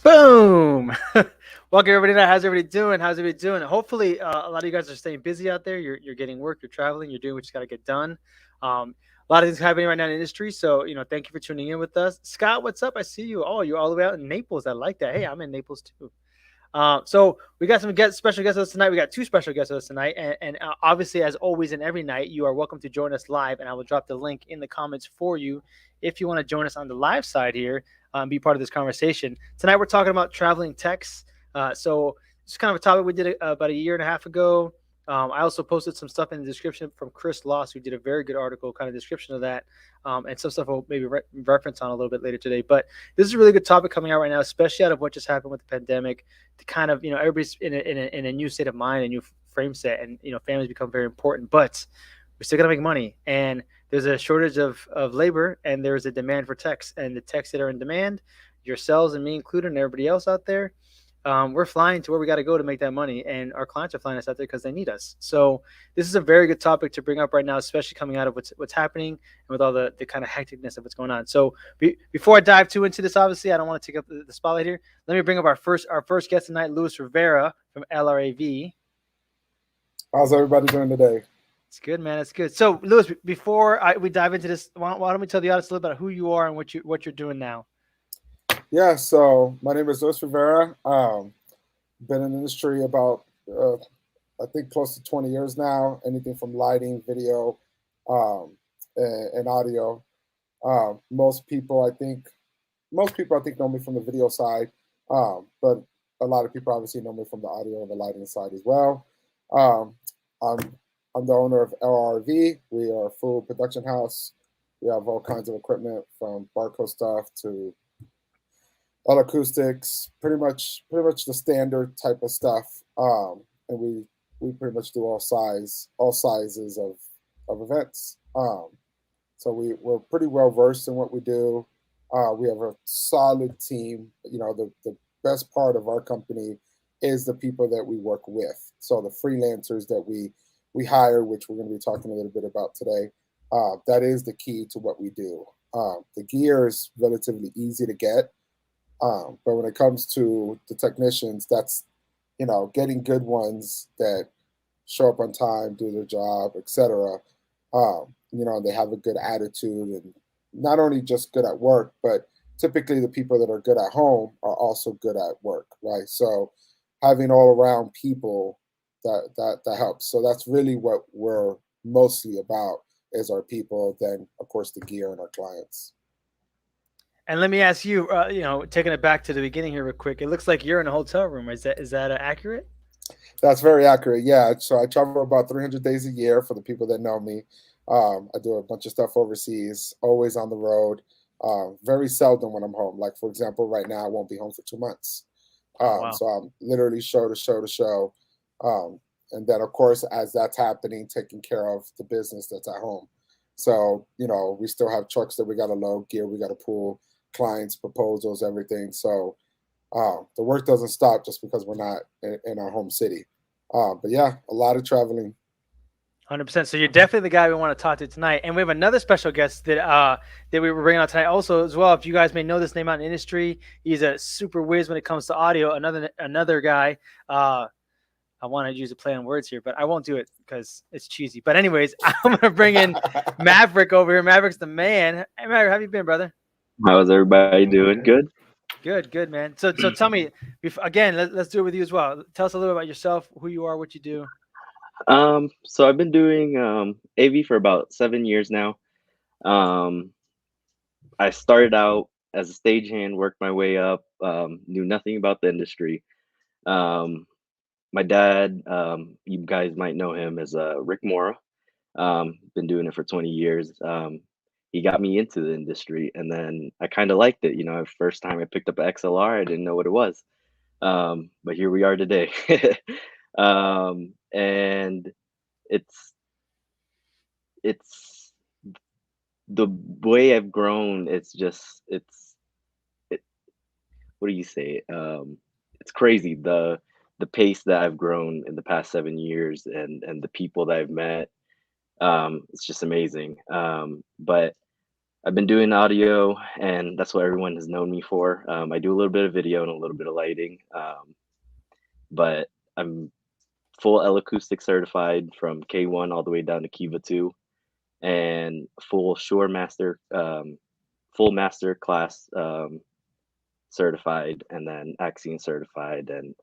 Boom! Welcome everybody. How's everybody doing? How's everybody doing? Hopefully, a lot of you guys are staying busy out there. You're getting work. You're traveling. You're doing what you got to get done. A lot of things happening right now in the industry. So thank you for tuning in with us. Scott, what's up? I see you. Oh, you're all the way out in Naples. I like that. Hey, I'm in Naples too. So we got some special guests with us tonight. We got two special guests with us tonight, and obviously, as always, and every night, you are welcome to join us live. And I will drop the link in the comments for you if you want to join us on the live side here, be part of this conversation. Tonight, we're talking about traveling techs. So it's kind of a topic we did about a year and a half ago. I also posted some stuff in the description from Chris Loss, who did a very good article, kind of description of that, and some stuff I'll maybe reference on a little bit later today. But this is a really good topic coming out right now, especially out of what just happened with the pandemic. To kind of, everybody's in a new state of mind, a new frame set, and families become very important. But we still got to make money, and there's a shortage of labor, and there's a demand for techs, and the techs that are in demand, yourselves and me included, and everybody else out there. We're flying to where we got to go to make that money, and our clients are flying us out there because they need us. So this is a very good topic to bring up right now, especially coming out of what's happening and with all the kind of hecticness of what's going on. So before I dive too into this, obviously I don't want to take up the spotlight here. Let me bring up our first guest tonight, Luis Rivera from LRAV. How's everybody doing today? It's good, man. It's good. So Luis, before we dive into this, why don't we tell the audience a little bit about who you are and what you're doing now? Yeah, so my name is Luis Rivera. Been in the industry about, I think, close to 20 years now. Anything from lighting, video, um, and audio. Most people, I think, know me from the video side, but a lot of people obviously know me from the audio and the lighting side as well. Um, I'm I'm the owner of LRAV. We are a full production house. We have all kinds of equipment from barcode stuff to all acoustics, pretty much the standard type of stuff. And we pretty much do all sizes of events. So we're pretty well versed in what we do. We have a solid team. The best part of our company is the people that we work with. So the freelancers that we hire, which we're going to be talking a little bit about today, that is the key to what we do. The gear is relatively easy to get, but when it comes to the technicians, that's getting good ones that show up on time, do their job, etc. They have a good attitude and not only just good at work, but typically the people that are good at home are also good at work, right? So having all around people that helps. So that's really what we're mostly about is our people, then of course the gear and our clients. And let me ask you, taking it back to the beginning here real quick. It looks like you're in a hotel room. Is that accurate? That's very accurate. Yeah. So I travel about 300 days a year for the people that know me. I do a bunch of stuff overseas, always on the road. Very seldom when I'm home. Like, for example, right now I won't be home for 2 months. Oh wow. So I'm literally show to show to show. And then, of course, as that's happening, taking care of the business that's at home. So, we still have trucks that we got to load, gear we got to pull, clients, proposals, everything. So the work doesn't stop just because we're not in our home city. But yeah, a lot of traveling. 100%. So you're definitely the guy we want to talk to tonight, and we have another special guest that we were bringing on tonight also as well. If you guys may know this name out in the industry, he's a super whiz when it comes to audio. Another guy. I want to use a play on words here, but I won't do it because it's cheesy. But anyways, I'm gonna bring in Maverick over here. Maverick's the man. Hey, Maverick, how have you been, brother? How's everybody doing? Good. Good, man. So tell me, again, let's do it with you as well. Tell us a little about yourself, who you are, what you do. So I've been doing AV for about 7 years now. Um, I started out as a stagehand, worked my way up, knew nothing about the industry. Um, my dad, you guys might know him as Rick Mora. Been doing it for 20 years. He got me into the industry, and then I kind of liked it. First time I picked up an XLR, I didn't know what it was, but here we are today. And it's it's the way I've grown. It, what do you say? It's crazy the pace that I've grown in the past 7 years, and the people that I've met. It's just amazing. But I've been doing audio, and that's what everyone has known me for. I do a little bit of video and a little bit of lighting, but I'm full L acoustic certified from K1 all the way down to Kiva 2, and full Shure master, full master class certified, and then Axion certified, and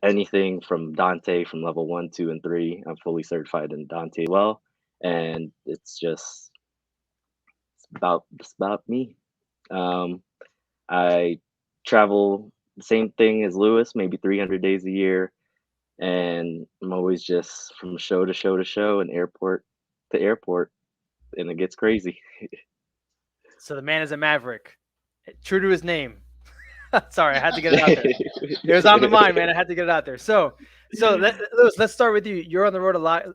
anything from Dante from level 1, 2, and 3. I'm fully certified in Dante as well, and it's about me. Um, I travel the same thing as Lewis, maybe 300 days a year, and I'm always just from show to show to show and airport to airport, and it gets crazy. So the man is a maverick, true to his name. Sorry, I had to get it out there. It was on the mind, man. I had to get it out there. Lewis, let's start with you. You're on the road a lot.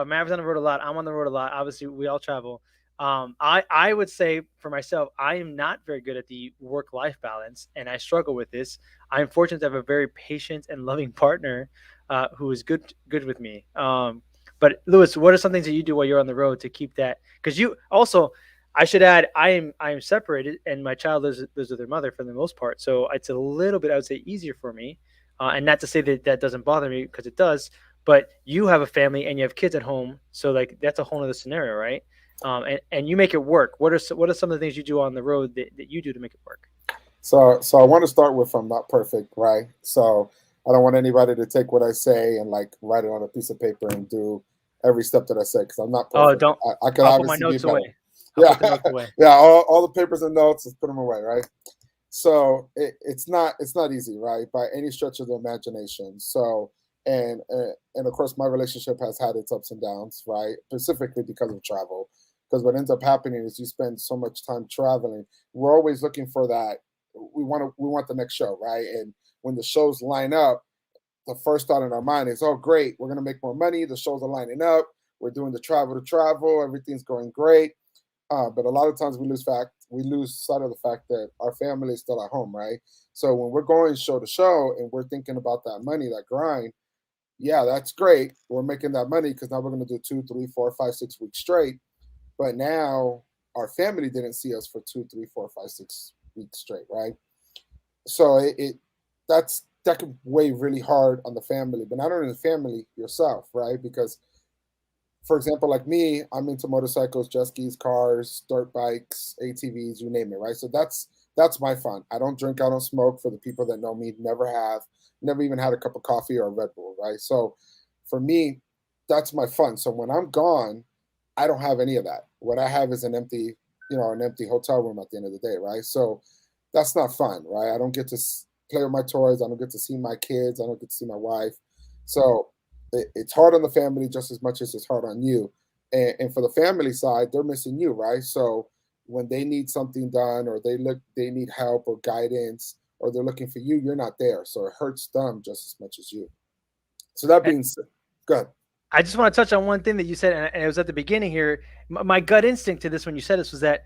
Mav's on the road a lot. I'm on the road a lot. Obviously, we all travel. I would say for myself, I am not very good at the work-life balance, and I struggle with this. I'm fortunate to have a very patient and loving partner who is good with me. But Lewis, what are some things that you do while you're on the road to keep that? Because you also, I should add, I am separated, and my child lives with their mother for the most part. So it's a little bit, I would say, easier for me. And not to say that that doesn't bother me, because it does. But you have a family and you have kids at home, so like that's a whole other scenario, right? And you make it work. What are some of the things you do on the road that you do to make it work? So I want to start with I'm not perfect, right? So I don't want anybody to take what I say and like write it on a piece of paper and do every step that I say because I'm not Oh, perfect. don't. I could I'll put my obviously be notes better. away. I'll put the notes Yeah, away. yeah. All the papers and notes, let's put them away, right? So it's not easy, right? By any stretch of the imagination. So and of course, my relationship has had its ups and downs, right? Specifically because of travel. Because what ends up happening is you spend so much time traveling. We're always looking for that. We want the next show, right? And when the shows line up, the first thought in our mind is, oh, great, we're gonna make more money. The shows are lining up. We're doing the travel to travel. Everything's going great. But a lot of times we lose sight of the fact that our family is still at home, right? So when we're going show to show and we're thinking about that money, that grind, yeah, that's great. We're making that money because now we're going to do 2, 3, 4, 5, 6 weeks straight. But now our family didn't see us for 2, 3, 4, 5, 6 weeks straight, right? So that could weigh really hard on the family, but not only the family, yourself, right? Because for example, like me, I'm into motorcycles, jet skis, cars, dirt bikes, ATVs, you name it, right? So that's my fun. I don't drink, I don't smoke. For the people that know me, never have, never even had a cup of coffee or a Red Bull, right? So for me, that's my fun. So when I'm gone, I don't have any of that. What I have is an empty hotel room at the end of the day, right? So that's not fun, right? I don't get to play with my toys. I don't get to see my kids. I don't get to see my wife. So it's hard on the family just as much as it's hard on you. And for the family side, they're missing you, right? So when they need something done or they need help or guidance or they're looking for you, you're not there. So it hurts them just as much as you. So that And being said, good. I just want to touch on one thing that you said, and it was at the beginning here. My gut instinct to this when you said this was that,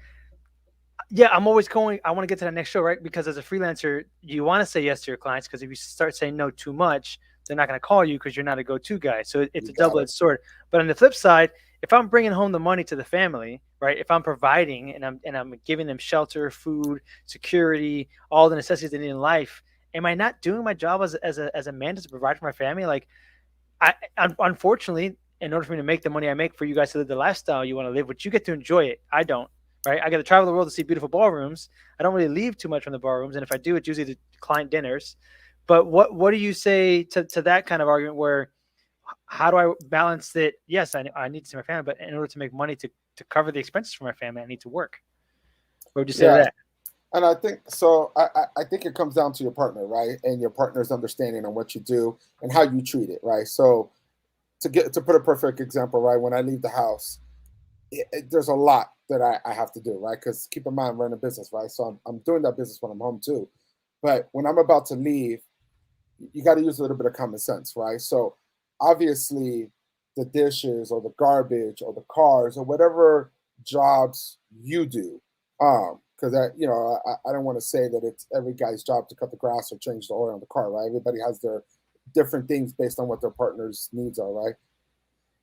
yeah, I'm always going. I want to get to that next show, right? Because as a freelancer, you want to say yes to your clients, because if you start saying no too much, they're not going to call you because you're not a go-to guy. So it's You a got it. double-edged sword. But on the flip side, if I'm bringing home the money to the family, right? If I'm providing and I'm giving them shelter, food, security, all the necessities they need in life, am I not doing my job as a man to provide for my family? Like, unfortunately, in order for me to make the money I make for you guys to live the lifestyle you want to live, which you get to enjoy it, I don't. Right? I got to travel the world to see beautiful ballrooms. I don't really leave too much from the ballrooms, and if I do, it's usually the client dinners. But what do you say to that kind of argument? Where how do I balance that? Yes, I need to see my family, but in order to make money to cover the expenses for my family, I need to work. What would you say to Yeah. that? And I think so. I think it comes down to your partner, right? And your partner's understanding on what you do and how you treat it, right? So to put a perfect example, right? When I leave the house, there's a lot that I have to do, right? Because keep in mind, I'm running a business, right? So I'm doing that business when I'm home too. But when I'm about to leave, you got to use a little bit of common sense, right? So obviously, the dishes or the garbage or the cars or whatever jobs you do, because I don't want to say that it's every guy's job to cut the grass or change the oil on the car, right? Everybody has their different things based on what their partner's needs are, right?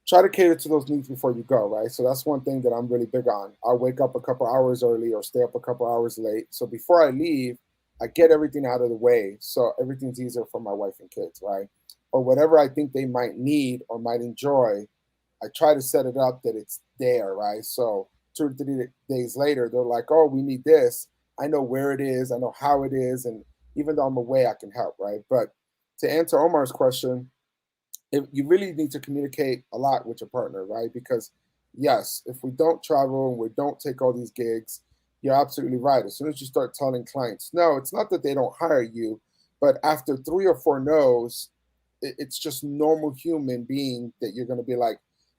try to cater to those needs before you go, right? So that's one thing that I'm really big on. I'll wake up a couple hours early or stay up a couple hours late. So before I leave, I get everything out of the way so everything's easier for my wife and kids, right? Or whatever I think they might need or might enjoy, I try to set it up that it's there, right? So 2 to 3 days later, they're like, oh, we need this. I know where it is, I know how it is, and even though I'm away, I can help, right? But to answer Omar's question, you really need to communicate a lot with your partner, right? Because yes, if we don't travel and we don't take all these gigs, you're absolutely right. As soon as you start telling clients, no, it's not that they don't hire you, but after 3 or 4 no's, it's just normal human being that you're going to be like,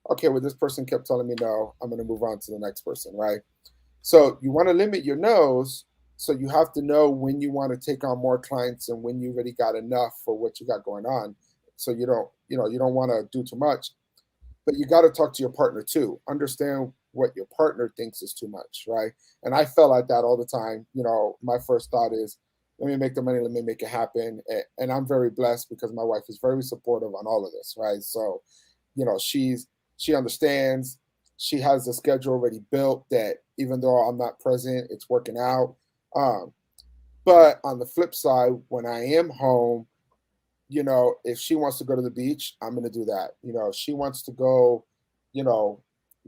okay, well, this person kept telling me no, I'm going to move on to the next person, right? So you want to limit your no's. So you have to know when you want to take on more clients and when you already got enough for what you got going on. So you don't want to do too much, but you got to talk to your partner too. Understand what your partner thinks is too much, right? And I felt like that all the time. My first thought is, let me make the money, let me make it happen. And I'm very blessed because my wife is very supportive on all of this, right? So, she understands. She has the schedule already built that even though I'm not present, it's working out. Um, but on the flip side, when I am home, if she wants to go to the beach, I'm going to do that. If she wants to go, you know,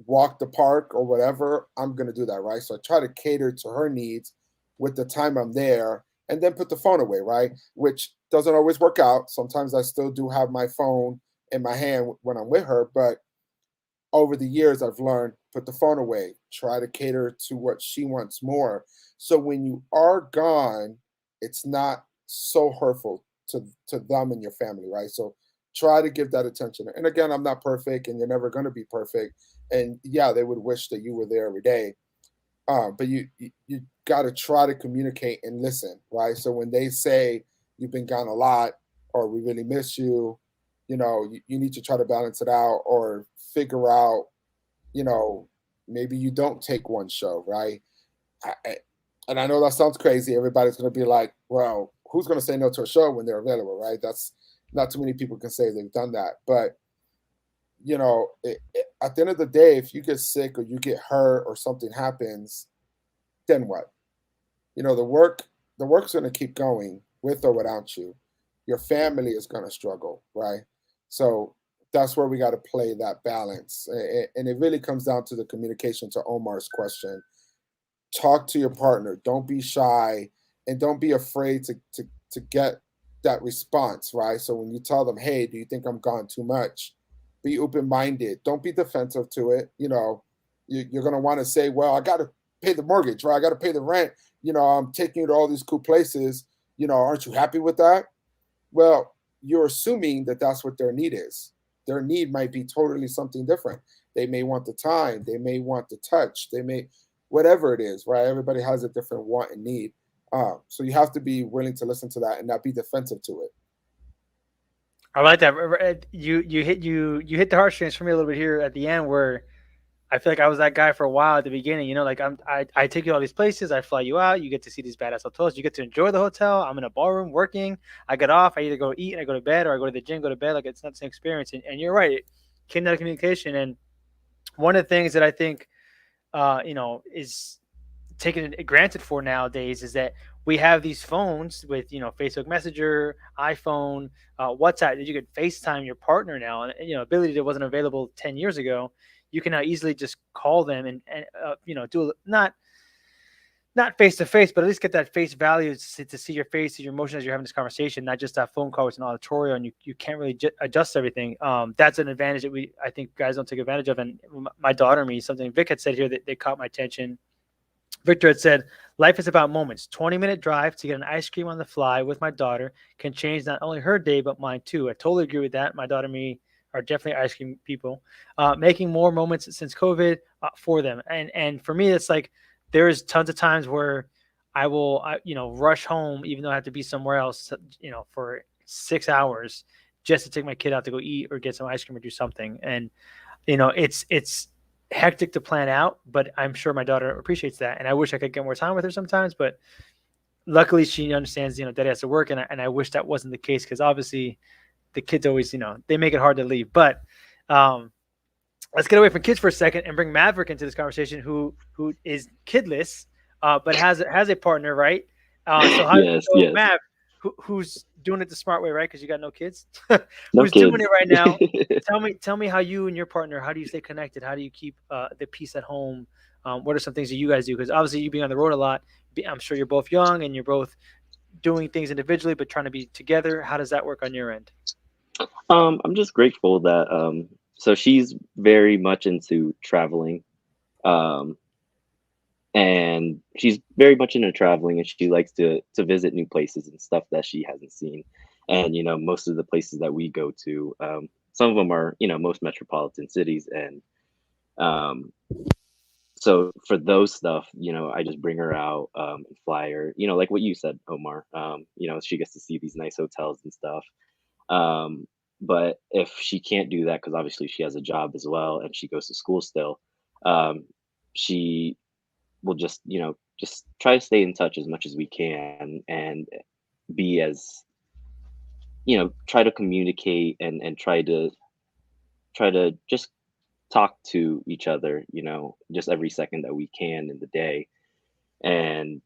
walk the park or whatever, I'm going to do that, right? So I try to cater to her needs with the time I'm there and then put the phone away, right? Which doesn't always work out. Sometimes I still do have my phone in my hand when I'm with her, but over the years I've learned put the phone away, try to cater to what she wants more. So when you are gone, it's not so hurtful to them and your family, right? So try to give that attention. And again, I'm not perfect and you're never going to be perfect. And yeah, they would wish that you were there every day. But you got to try to communicate and listen, right? So when they say you've been gone a lot or we really miss you, you need to try to balance it out or figure out, you know, maybe you don't take one show, right? I, and I know that sounds crazy. Everybody's going to be like, well, who's going to say no to a show when they're available, right? That's not too many people can say they've done that. But, at the end of the day, if you get sick or you get hurt or something happens, then what? The work's going to keep going with or without you. Your family is going to struggle, right? So that's where we got to play that balance. And it really comes down to the communication to Omar's question. Talk to your partner. Don't be shy and don't be afraid to get that response, right? So when you tell them, hey, do you think I'm gone too much? Be open minded. Don't be defensive to it. You're going to want to say, well, I got to pay the mortgage, right? I got to pay the rent. I'm taking you to all these cool places. Aren't you happy with that? Well, you're assuming that that's what their need is. Their need might be totally something different. They may want the time. They may want the touch. They may, whatever it is, right? Everybody has a different want and need. So you have to be willing to listen to that and not be defensive to it. I like that. You hit the heartstrings for me a little bit here at the end, where I feel like I was that guy for a while at the beginning. Like I take you all these places, I fly you out, you get to see these badass hotels, you get to enjoy the hotel. I'm in a ballroom working. I get off, I either go eat and I go to bed, or I go to the gym, go to bed. Like, it's not the same experience. And you're right, it came down to communication. And one of the things that I think is taken granted for nowadays is that we have these phones with Facebook Messenger, iPhone, WhatsApp, that you could FaceTime your partner now, and ability that wasn't available 10 years ago. You can now easily just call them and do not face to face, but at least get that face value to see your face, see your emotions as you're having this conversation, not just that phone call with an auditorium, and you can't really adjust everything. That's an advantage that I think guys don't take advantage of. And my daughter and me, something Vic had said here that they caught my attention. Victor had said, life is about moments. 20-minute drive to get an ice cream on the fly with my daughter can change not only her day, but mine too. I totally agree with that. My daughter and me are definitely ice cream people. Making more moments since COVID for them. And for me, it's like there's tons of times where I will, rush home, even though I have to be somewhere else, for 6 hours just to take my kid out to go eat or get some ice cream or do something. And, it's hectic to plan out, but I'm sure my daughter appreciates that. And I wish I could get more time with her sometimes, but luckily she understands, daddy has to work. And I wish that wasn't the case, because obviously the kids always, they make it hard to leave. But let's get away from kids for a second and bring Maverick into this conversation, who is kidless, but has a partner, right? So how Yes, so yes. Mav, who's doing it the smart way, right? Because you got no kids, No who's doing it kids. right now? Tell me how you and your partner, how do you stay connected? How do you keep the peace at home? What are some things that you guys do? Because obviously you being on the road a lot, I'm sure you're both young and you're both doing things individually, but trying to be together. How does that work on your end? I'm just grateful that so she's very much into traveling. Um, and she's very much into traveling, and she likes to visit new places and stuff that she hasn't seen. And most of the places that we go to, some of them are most metropolitan cities. And um, so for those stuff, I just bring her out, and fly her, like what you said, Omar. She gets to see these nice hotels and stuff. um, but if she can't do that, because obviously she has a job as well and she goes to school still, um, she we'll just try to stay in touch as much as we can, and be as try to communicate, and try to just talk to each other, just every second that we can in the day. And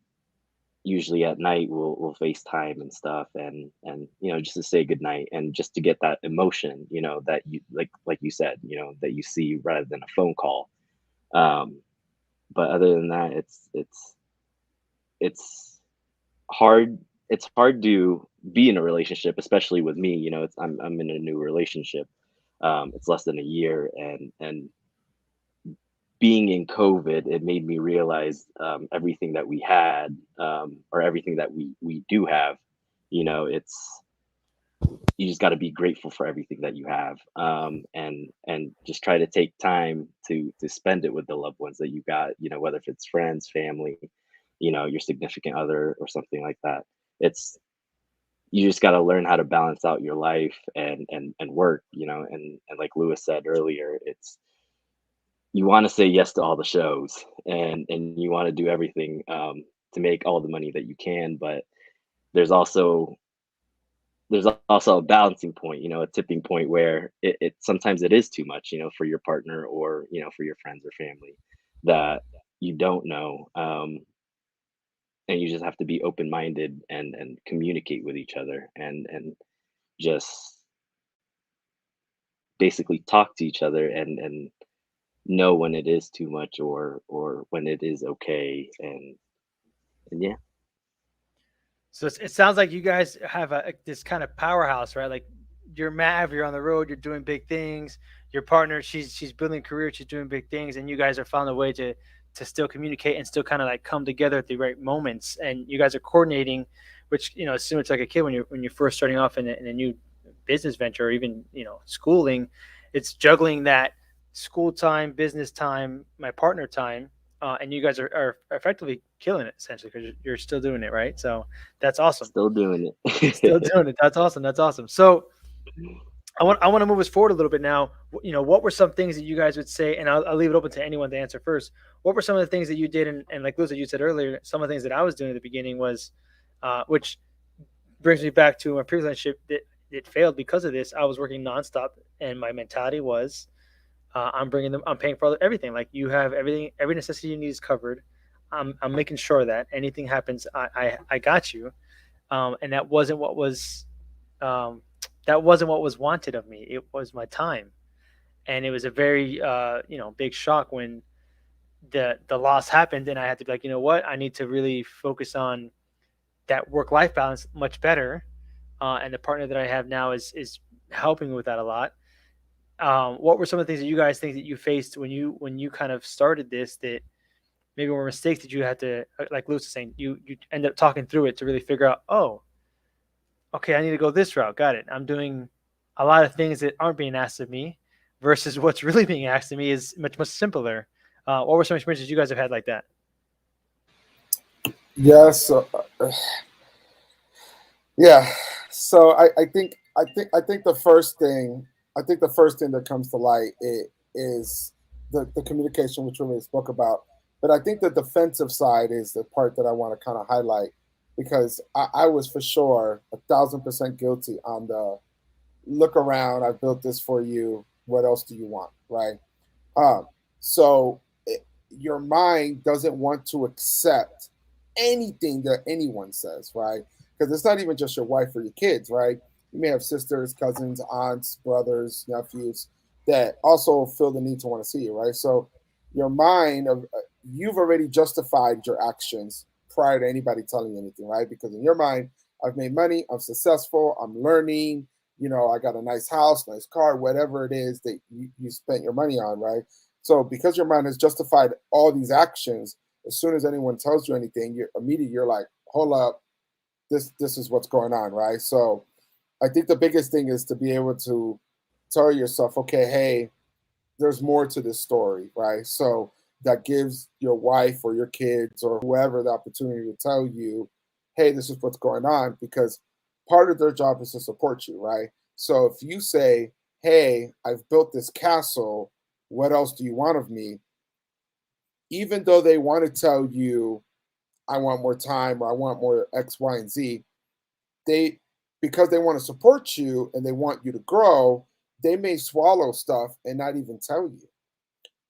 usually at night we'll FaceTime and stuff, and just to say good night, and just to get that emotion, that you like you said, that you see rather than a phone call. um but other than that, it's hard it's hard to be in a relationship, especially with me. I'm in a new relationship. It's less than a year, and being in COVID, it made me realize, everything that we had, or everything that we do have. It's You just got to be grateful for everything that you have, and just try to take time to spend it with the loved ones that you got. Whether if it's friends, family, your significant other, or something like that. It's You just got to learn how to balance out your life and work. And like Lewis said earlier, it's you want to say yes to all the shows, and you want to do everything, to make all the money that you can. But there's also there's also a balancing point, a tipping point, where it sometimes it is too much, for your partner, or for your friends or family that you don't know. And you just have to be open minded, and communicate with each other, and just basically talk to each other, and know when it is too much, or when it is okay. And yeah. So it sounds like you guys have this kind of powerhouse, right? Like you're Mav, you're on the road, you're doing big things. Your partner, she's building a career, she's doing big things, and you guys are found a way to still communicate and still kind of like come together at the right moments. And you guys are coordinating, which is similar to like a kid when you're first starting off in a new business venture, or even schooling. It's juggling that school time, business time, my partner time, and you guys are effectively killing it essentially because you're still doing it, right? So that's awesome. Still doing Still it. doing it. That's awesome. That's awesome. So I want to move us forward a little bit now. What were some things that you guys would say, and I'll leave it open to anyone to answer first. What were some of the things that you did, and like Liz, that you said earlier, some of the things that I was doing at the beginning was, which brings me back to my previous relationship that it failed because of this. I was working nonstop, and my mentality was, I'm paying for everything. Like you have everything, every necessity you need is covered. I'm making sure that anything happens, I got you. And um, that wasn't what was wanted of me. It was my time, and it was a very big shock when the loss happened, and I had to be like, you know what, I need to really focus on that work life balance much better. And the partner that I have now is helping with that a lot. What were some of the things that you guys think that you faced when you kind of started this that maybe were mistakes that you had to, like Lewis was saying, you end up talking through it to really figure out, oh, okay, I need to go this route. Got it. I'm doing a lot of things that aren't being asked of me versus what's really being asked of me is much, much simpler. What were some experiences you guys have had like that? Yes. Yeah. So I think the first thing that comes to light is the communication, which we already spoke about. But I think the defensive side is the part that I want to kind of highlight, because I was for sure 1,000% guilty on the look around. I built this for you. What else do you want, right? Um, so your mind doesn't want to accept anything that anyone says, right? Because it's not even just your wife or your kids, right? You may have sisters, cousins, aunts, brothers, nephews that also feel the need to want to see you, right? So your mind of you've already justified your actions prior to anybody telling you anything, right? Because in your mind, I've made money, I'm successful, I'm learning, I got a nice house, nice car, whatever it is that you spent your money on, right? So because your mind has justified all these actions, as soon as anyone tells you anything, you're like, hold up, this is what's going on, right? So I think the biggest thing is to be able to tell yourself, okay, hey, there's more to this story, right? So that gives your wife or your kids or whoever the opportunity to tell you, hey, this is what's going on, because part of their job is to support you, right? So if you say, hey, I've built this castle, what else do you want of me? Even though they want to tell you, I want more time or I want more X, Y, and Z, they because they want to support you and they want you to grow, they may swallow stuff and not even tell you.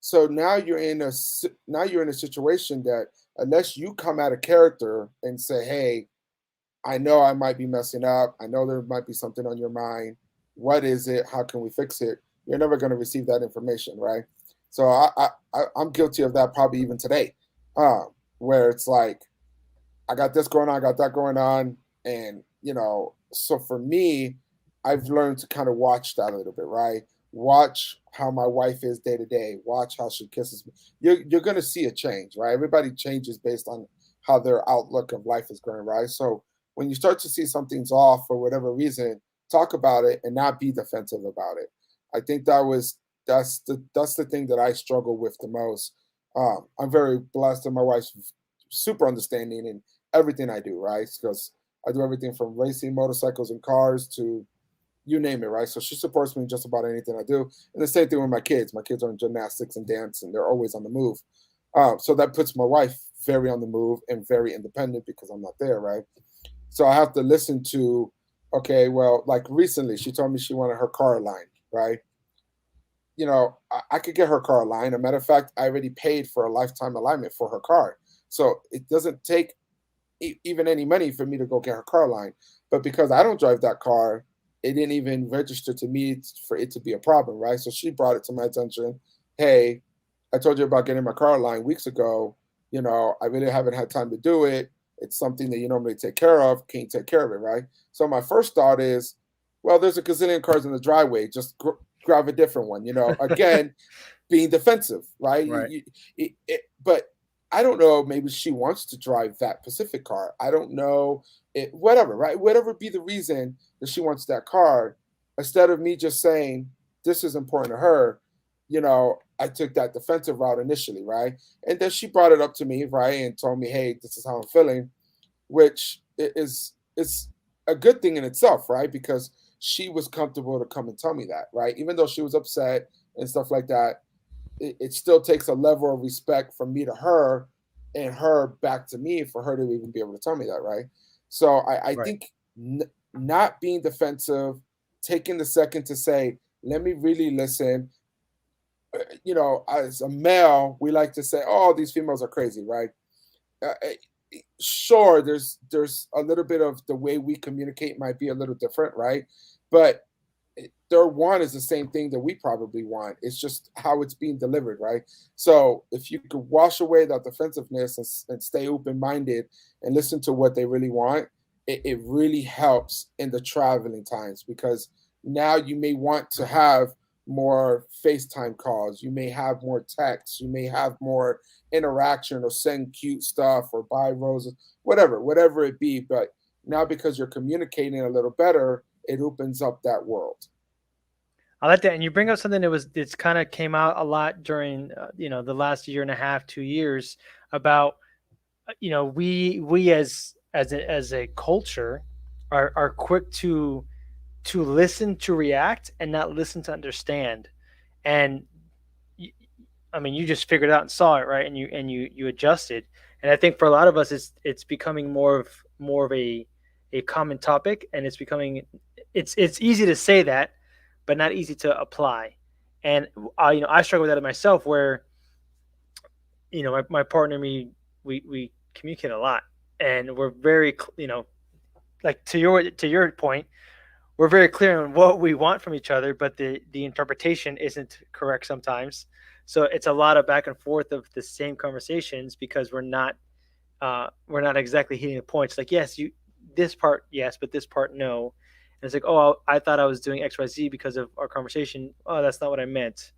So now you're in a situation that unless you come out of character and say, "Hey, I know I might be messing up. I know there might be something on your mind. What is it? How can we fix it?" You're never going to receive that information, right? So I'm guilty of that probably even today, where it's like I got this going on, I got that going on, and so for me, I've learned to kind of watch that a little bit, right? Watch how my wife is day to day. Watch how she kisses me. You're gonna see a change, right? Everybody changes based on how their outlook of life is going, right? So when you start to see something's off for whatever reason, talk about it and not be defensive about it. I think that's the thing that I struggle with the most. I'm very blessed, and my wife's super understanding and everything I do, right? Because I do everything from racing motorcycles and cars to you name it, right? So she supports me in just about anything I do. And the same thing with my kids. My kids are in gymnastics and dance, and they're always on the move. So that puts my wife very on the move and very independent because I'm not there, right? So I have to listen to, okay, well, like recently, she told me she wanted her car aligned, right? I could get her car aligned. A matter of fact, I already paid for a lifetime alignment for her car. So it doesn't take even any money for me to go get her car line. But because I don't drive that car, it didn't even register to me for it to be a problem, right? So she brought it to my attention. Hey, I told you about getting my car line weeks ago. I really haven't had time to do it. It's something that you normally take care of. Can you take care of it, right? So my first thought is, well, there's a gazillion cars in the driveway. Just grab a different one. Again, being defensive, right? Right. But I don't know. Maybe she wants to drive that Pacific car. I don't know. Whatever, right? Whatever be the reason that she wants that car, instead of me just saying this is important to her, I took that defensive route initially, right? And then she brought it up to me, right, and told me, hey, this is how I'm feeling, which is a good thing in itself, right? Because she was comfortable to come and tell me that, right? Even though she was upset and stuff like that, it still takes a level of respect from me to her and her back to me for her to even be able to tell me that, right? So I Right. think not being defensive, taking the second to say, let me really listen. As a male, we like to say, oh, these females are crazy, right? Sure, there's a little bit of the way we communicate might be a little different, right? But their want is the same thing that we probably want. It's just how it's being delivered, right? So if you could wash away that defensiveness and stay open minded and listen to what they really want, it really helps in the traveling times, because now you may want to have more FaceTime calls, you may have more texts, you may have more interaction or send cute stuff or buy roses, whatever it be. But now because you're communicating a little better, it opens up that world. I like that, and you bring up something that it's kind of came out a lot during the last year and a half, 2 years about we as a culture are quick to listen to react and not listen to understand, and I mean, you just figured it out and saw it, right? And you adjusted. And I think for a lot of us, it's becoming more of a common topic, and it's becoming it's easy to say that, but not easy to apply. And I struggle with that myself, where my partner and me, we communicate a lot, and we're very like to your point, we're very clear on what we want from each other, but the interpretation isn't correct sometimes. So it's a lot of back and forth of the same conversations, because we're not exactly hitting the points. Like, yes, you this part yes, but this part no. And it's like, oh, I thought I was doing XYZ because of our conversation. Oh, that's not what I meant.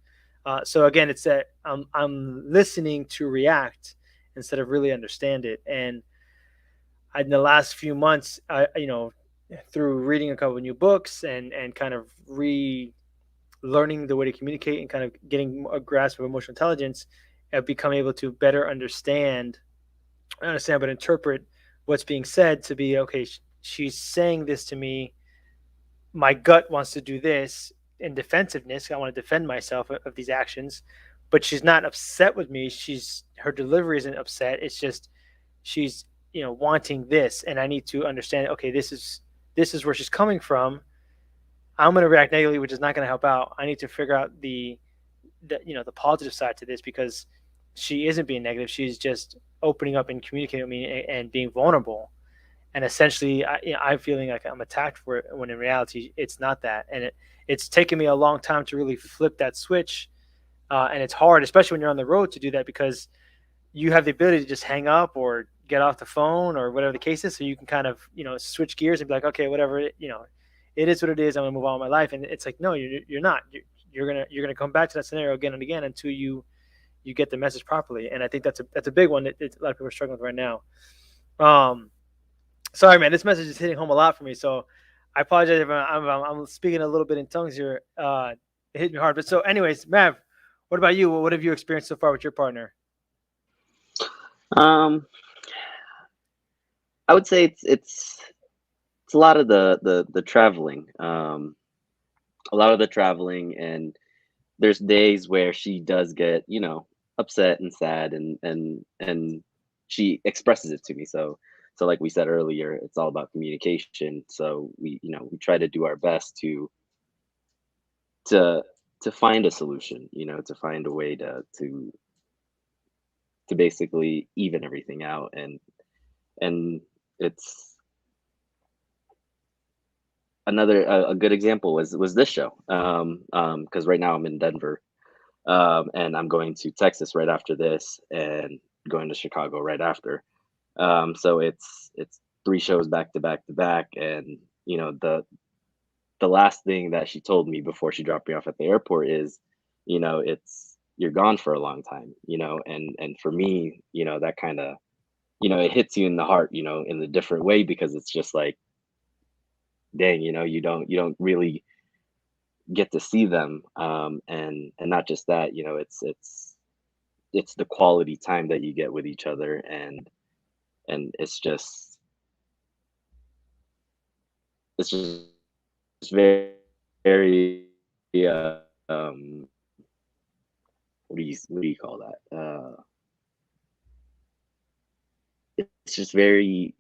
So again, it's that I'm listening to react instead of really understand it. And in the last few months, through reading a couple of new books and kind of learning the way to communicate and kind of getting a grasp of emotional intelligence, I've become able to better understand, but interpret what's being said to be, okay, she's saying this to me. My gut wants to do this in defensiveness. I want to defend myself of these actions, but she's not upset with me. Her delivery isn't upset. It's just she's wanting this, and I need to understand. Okay, this is where she's coming from. I'm going to react negatively, which is not going to help out. I need to figure out the positive side to this, because she isn't being negative. She's just opening up and communicating with me and being vulnerable. And essentially, I'm feeling like I'm attacked for it, when in reality, it's not that. And it's taken me a long time to really flip that switch. And it's hard, especially when you're on the road, to do that, because you have the ability to just hang up or get off the phone or whatever the case is. So you can kind of, switch gears and be like, okay, whatever, it is what it is. I'm gonna move on with my life. And it's like, no, you're not. You're gonna come back to that scenario again and again until you get the message properly. And I think that's a big one that a lot of people are struggling with right now. Sorry, man, this message is hitting home a lot for me. So I apologize if I'm speaking a little bit in tongues here. It hit me hard. But so, anyways, Mav, what about you? What have you experienced so far with your partner? Um, I would say it's a lot of the traveling. A lot of the traveling, and there's days where she does get, upset and sad, and she expresses it to me. So like we said earlier, it's all about communication. So we try to do our best to to find a solution, to find a way to basically even everything out. And it's another a good example was this show. Because right now I'm in Denver, and I'm going to Texas right after this, and going to Chicago right after. So it's three shows back to back to back, and the last thing that she told me before she dropped me off at the airport is, it's you're gone for a long time, and for me, that kind of, it hits you in the heart, in a different way, because it's just like, dang, you don't really get to see them, and not just that, it's the quality time that you get with each other, and it's just very, very what do you call that? It's just very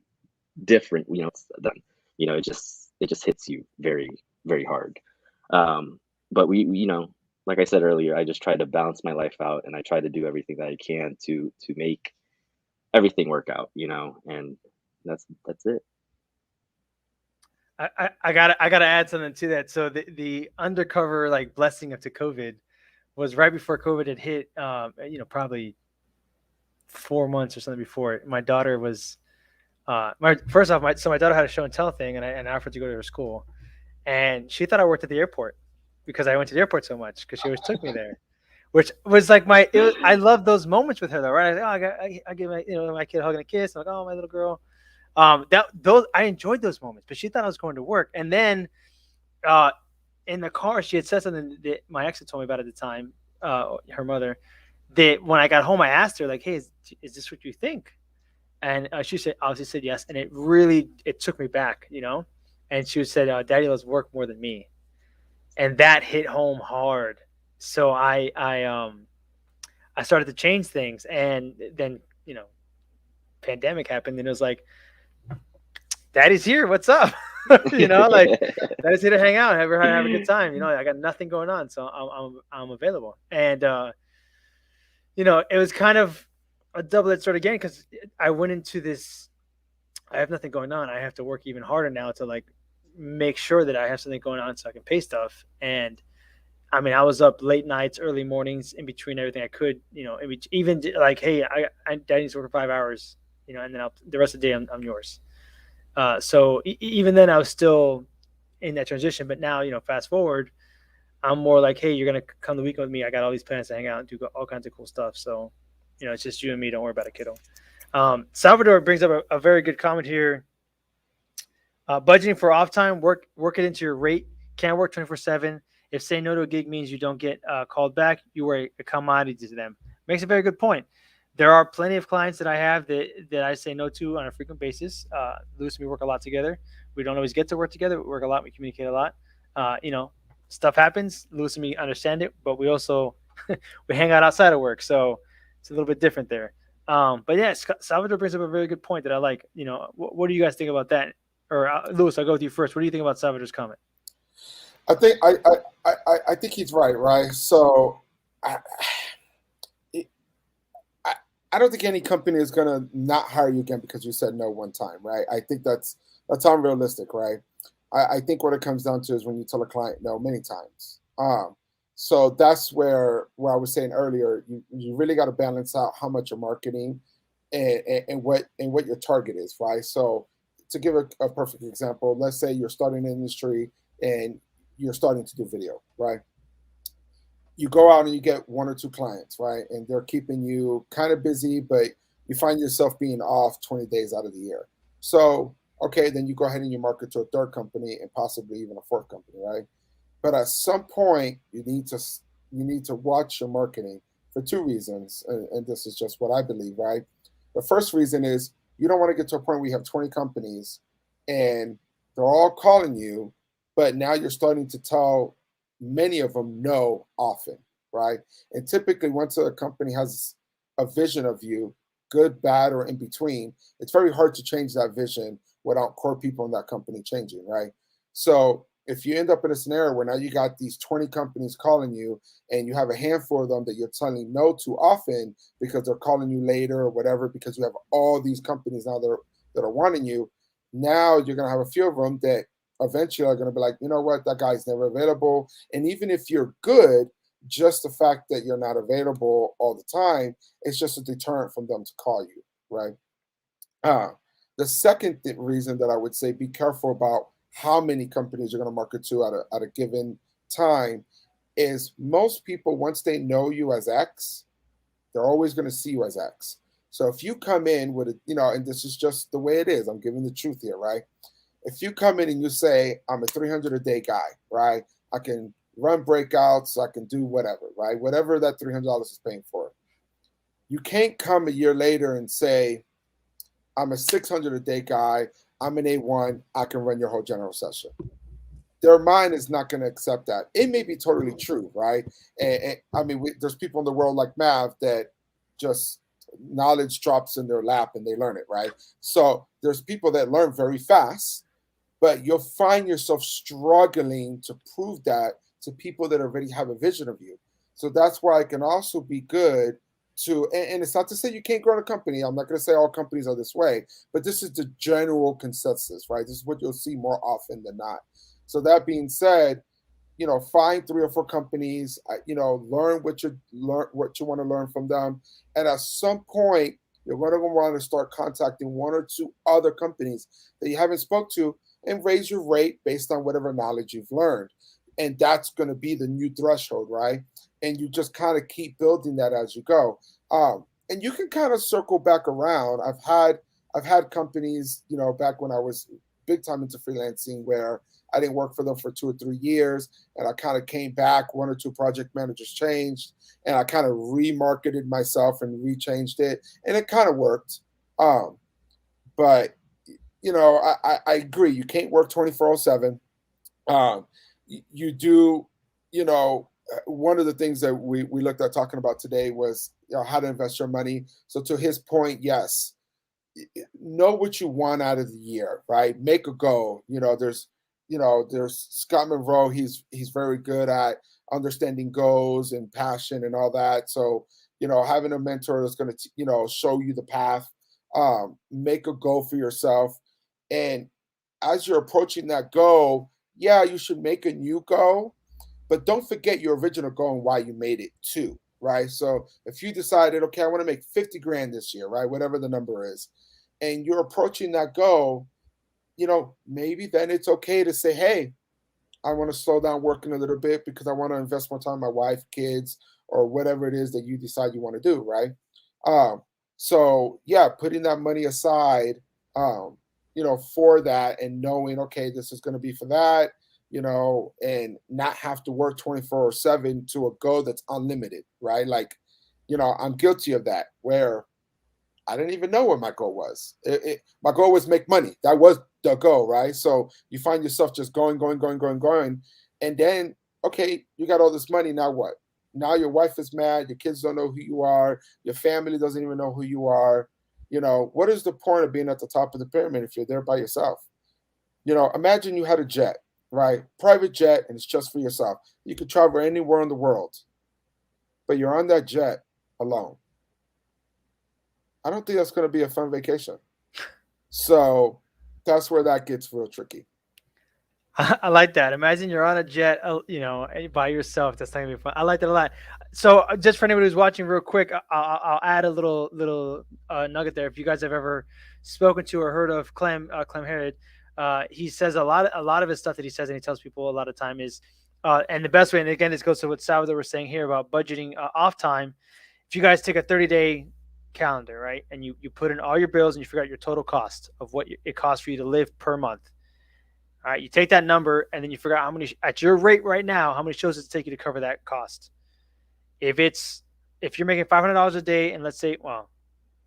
different, than, it just hits you very, very hard. Um, but like I said earlier, I just try to balance my life out, and I try to do everything that I can to make everything work out, and that's it. I gotta add something to that. So the undercover like blessing of to COVID was right before COVID had hit. Probably 4 months or something before it. My daughter was my first off. My daughter had a show and tell thing, and I offered to go to her school, and she thought I worked at the airport because I went to the airport so much, because she always took me there, which was like I love those moments with her though, right? I give my kid a hug and a kiss. I'm like, oh, my little girl. Those I enjoyed those moments, but she thought I was going to work. And then uh, in the car, she had said something that my ex had told me about at the time, her mother. That when I got home, I asked her like, "Hey, is this what you think?" And she said, obviously said yes. And it took me back, And she said, "Daddy loves work more than me," and that hit home hard. So I started to change things, and then pandemic happened, and it was like, Daddy's here. What's up? Like that is here to hang out, have a good time. I got nothing going on, so I'm available. And it was kind of a double-edged sword again because I went into this. I have nothing going on. I have to work even harder now to like make sure that I have something going on so I can pay stuff. And I mean, I was up late nights, early mornings, in between everything I could. Even like, hey, I need to work for 5 hours. And then the rest of the day I'm yours. So even then I was still in that transition. But now, fast forward, I'm more like, hey, you're gonna come the weekend with me. I got all these plans to hang out and do all kinds of cool stuff. So, it's just you and me. Don't worry about it, kiddo. Salvador brings up a very good comment here. Budgeting for off time, work it into your rate. Can't work 24/7. If saying no to a gig means you don't get called back, you are a commodity to them. Makes a very good point. There are plenty of clients that I have that I say no to on a frequent basis. Lewis and we work a lot together. We don't always get to work together. We work a lot. We communicate a lot. Stuff happens. Lewis and me understand it, but we also we hang out outside of work, so it's a little bit different there. But yeah, Salvador brings up a very good point that I like. What do you guys think about that? Or Lewis, I'll go with you first. What do you think about Salvador's comment? I think he's right, right? So I, I I don't think any company is gonna not hire you again because you said no one time, right? I think that's unrealistic, right? I think what it comes down to is when you tell a client no many times. So that's where I was saying earlier, you really got to balance out how much you're marketing and what your target is, right? So to give a perfect example, let's say you're starting an industry and you're starting to do video, right? You go out and you get one or two clients, right? And they're keeping you kind of busy, but you find yourself being off 20 days out of the year. So, okay, then you go ahead and you market to a third company and possibly even a fourth company, right? But at some point, you need to watch your marketing for two reasons, and this is just what I believe, right? The first reason is you don't want to get to a point where you have 20 companies and they're all calling you, but now you're starting to tell many of them no often, right? And typically, once a company has a vision of you, good, bad, or in between, it's very hard to change that vision without core people in that company changing, right? So if you end up in a scenario where now you got these 20 companies calling you and you have a handful of them that you're telling no to often because they're calling you later or whatever, because you have all these companies now that are wanting you, now you're going to have a few of them that eventually are going to be like, you know what, that guy's never available. And even if you're good, just the fact that you're not available all the time, it's just a deterrent from them to call you, right? Uh, the second reason that I would say be careful about how many companies you're going to market to at a given time is most people, once they know you as X, they're always going to see you as X. So if you come in with and this is just the way it is, I'm giving the truth here, right? If you come in and you say, I'm a 300 a day guy, right? I can run breakouts, I can do whatever, right? Whatever that $300 is paying for. You can't come a year later and say, I'm a 600 a day guy, I'm an A1, I can run your whole general session. Their mind is not going to accept that. It may be totally true, right? And I mean, there's people in the world like Mav that just knowledge drops in their lap and they learn it, right? So there's people that learn very fast, but you'll find yourself struggling to prove that to people that already have a vision of you. So that's why it can also be good and it's not to say you can't grow a company. I'm not going to say all companies are this way, but this is the general consensus, right? This is what you'll see more often than not. So that being said, find three or four companies, learn what you want to learn from them. And at some point, you're going to want to start contacting one or two other companies that you haven't spoke to and raise your rate based on whatever knowledge you've learned. And that's going to be the new threshold, right? And you just kind of keep building that as you go. And you can kind of circle back around. I've had companies, back when I was big time into freelancing where I didn't work for them for 2 or 3 years, and I kind of came back. One or two project managers changed, and I kind of remarketed myself and rechanged it, and it kind of worked. But I agree. You can't work 24/7. You do, one of the things that we looked at talking about today was how to invest your money. So to his point, yes, know what you want out of the year, right? Make a goal. There's Scott Monroe. He's very good at understanding goals and passion and all that. So, having a mentor that's going to, show you the path. Make a goal for yourself. And as you're approaching that goal, yeah, you should make a new goal, but don't forget your original goal and why you made it too, right? So if you decided, okay, I want to make 50 grand this year, right? Whatever the number is, and you're approaching that goal, maybe then it's okay to say, hey, I want to slow down working a little bit because I want to invest more time with my wife, kids, or whatever it is that you decide you want to do, right? So yeah, putting that money aside, for that and knowing, okay, this is going to be for that, and not have to work 24/7 to a goal that's unlimited, right? Like, I'm guilty of that where I didn't even know what my goal was. My goal was make money. That was the goal, right? So you find yourself just going. And then, okay, you got all this money. Now what? Now your wife is mad. Your kids don't know who you are. Your family doesn't even know who you are. What is the point of being at the top of the pyramid if you're there by yourself? Imagine you had a jet, right? Private jet, and it's just for yourself. You could travel anywhere in the world, but you're on that jet alone. I don't think that's going to be a fun vacation. So that's where that gets real tricky. I like that. Imagine you're on a jet, by yourself. That's not gonna be fun. I like that a lot. So, just for anybody who's watching, real quick, I'll add a little nugget there. If you guys have ever spoken to or heard of Clem Herod, he says a lot of his stuff that he says, and he tells people a lot of time is, and the best way. And again, this goes to what Salvador was saying here about budgeting off time. If you guys take a 30-day calendar, right, and you put in all your bills and you figure out your total cost of what it costs for you to live per month. All right, you take that number and then you figure out how many, at your rate right now, how many shows does it take you to cover that cost? If you're making $500 a day, and let's say, well,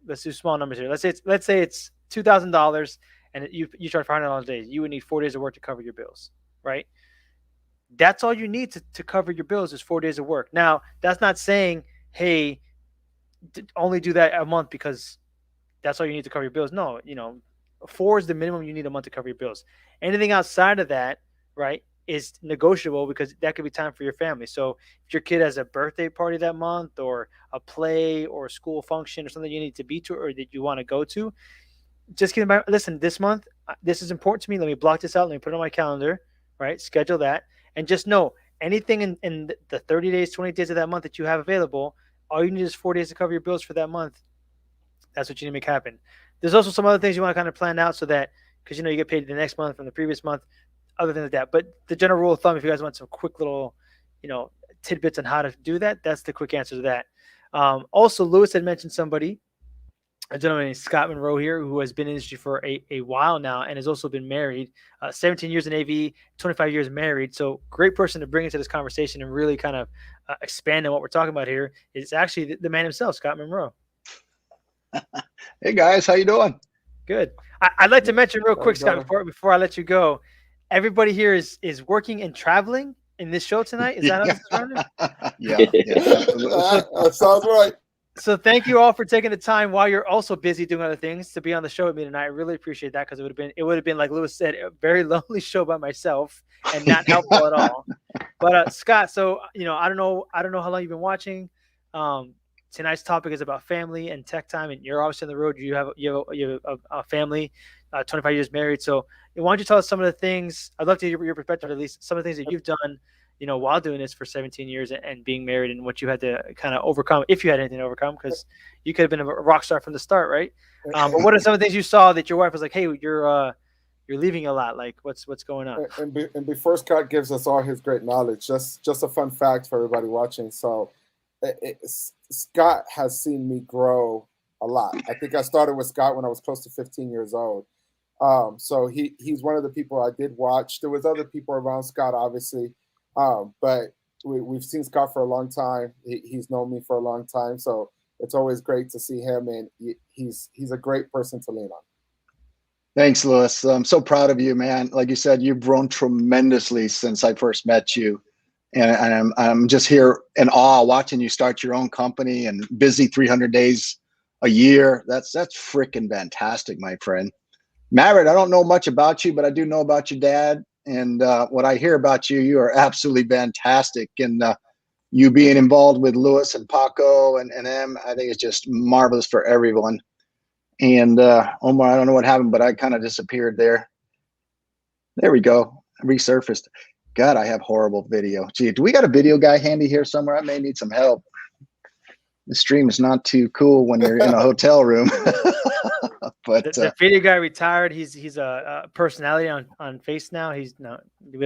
let's do small numbers here. Let's say it's $2,000, and you charge $500 a day. You would need 4 days of work to cover your bills, right? That's all you need to cover your bills is 4 days of work. Now, that's not saying, hey, only do that a month because that's all you need to cover your bills. No, 4 is the minimum you need a month to cover your bills. Anything outside of that, right, is negotiable because that could be time for your family. So if your kid has a birthday party that month or a play or a school function or something you need to be to or that you want to go to, just keep in mind, listen, this month, this is important to me. Let me block this out. Let me put it on my calendar, right? Schedule that. And just know anything in the 30 days, 20 days of that month that you have available, all you need is 4 days to cover your bills for that month. That's what you need to make happen. There's also some other things you want to kind of plan out so that, because you get paid the next month from the previous month, other than that. But the general rule of thumb, if you guys want some quick little, tidbits on how to do that, that's the quick answer to that. Also, Lewis had mentioned somebody, a gentleman named Scott Monroe here, who has been in the industry for a while now and has also been married, 17 years in AV, 25 years married. So great person to bring into this conversation and really kind of expand on what we're talking about here. It's actually the man himself, Scott Monroe. Hey guys, how you doing? Good. I'd like to mention real quick, Scott, before I let you go, everybody here is working and traveling in this show tonight. Is that how this is running? Yeah, That sounds right. So thank you all for taking the time while you're also busy doing other things to be on the show with me tonight. I really appreciate that because it would have been like Lewis said, a very lonely show by myself and not helpful at all. But Scott, so I don't know how long you've been watching. Tonight's topic is about family and tech time, and you're obviously on the road. You have a family, 25 years married. So why don't you tell us some of the things? I'd love to hear your perspective, at least some of the things that you've done, while doing this for 17 years and being married, and what you had to kind of overcome, if you had anything to overcome, because you could have been a rock star from the start, right? But what are some of the things you saw that your wife was like, "Hey, you're leaving a lot. Like, what's going on?" And before Scott gives us all his great knowledge, just a fun fact for everybody watching. So, Scott has seen me grow a lot. I think I started with Scott when I was close to 15 years old. So he's one of the people I did watch. There was other people around Scott, obviously, but we've seen Scott for a long time. He's known me for a long time, so it's always great to see him, and he's a great person to lean on. Thanks, Lewis. I'm so proud of you, man. Like you said, you've grown tremendously since I first met you. And I'm just here in awe watching you start your own company and busy 300 days a year. That's freaking fantastic, my friend. Maverick, I don't know much about you, but I do know about your dad. And what I hear about you, you are absolutely fantastic. And you being involved with Lewis and Paco and them, I think it's just marvelous for everyone. And Omar, I don't know what happened, but I kind of disappeared there. There we go. Resurfaced. God, I have horrible video. Gee, do we got a video guy handy here somewhere? I may need some help. The stream is not too cool when you're in a hotel room. But the video guy retired. He's a personality on Face now. We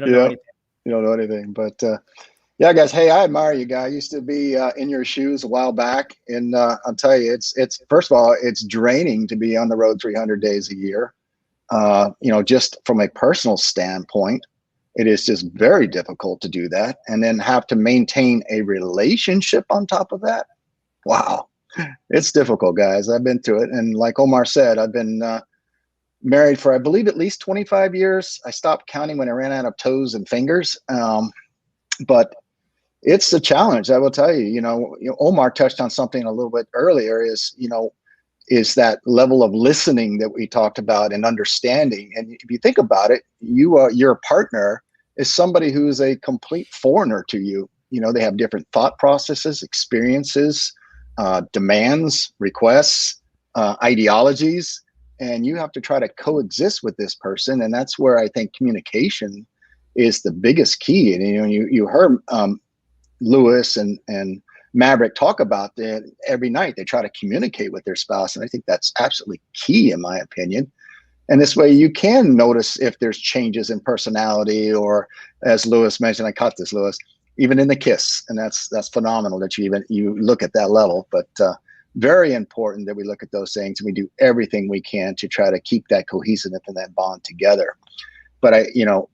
don't know anything. You don't know anything, but yeah, guys. Hey, I admire you, guy. I used to be in your shoes a while back, and I'll tell you, it's first of all, it's draining to be on the road 300 days a year. Just from a personal standpoint, it is just very difficult to do that, and then have to maintain a relationship on top of that. Wow, it's difficult, guys. I've been through it, and like Omar said, I've been married for, I believe, at least 25 years. I stopped counting when I ran out of toes and fingers, but it's a challenge. I will tell you. Omar touched on something a little bit earlier. Is that level of listening that we talked about and understanding. And if you think about it, your partner is somebody who is a complete foreigner to you. They have different thought processes, experiences, demands, requests, ideologies, and you have to try to coexist with this person. And that's where I think communication is the biggest key. And you heard Lewis and Maverick talk about that every night. They try to communicate with their spouse, and I think that's absolutely key, in my opinion. And this way you can notice if there's changes in personality, or, as Lewis mentioned, I caught this, Lewis, even in the kiss. And that's phenomenal that you look at that level. But very important that we look at those things, and we do everything we can to try to keep that cohesiveness and that bond together. But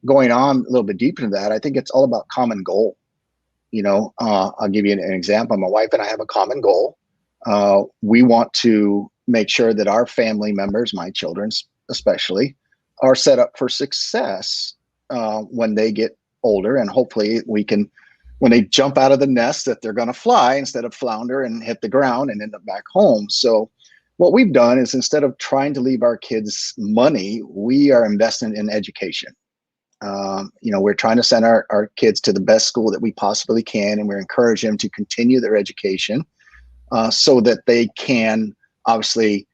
going on a little bit deeper into that, I think it's all about common goal. I'll give you an example. My wife and I have a common goal. We want to make sure that our family members, my children especially, are set up for success when they get older, and hopefully we can, when they jump out of the nest, that they're going to fly instead of flounder and hit the ground and end up back home. So what we've done is, instead of trying to leave our kids money, we are investing in education. We're trying to send our kids to the best school that we possibly can, and we're encouraging them to continue their education so that they can obviously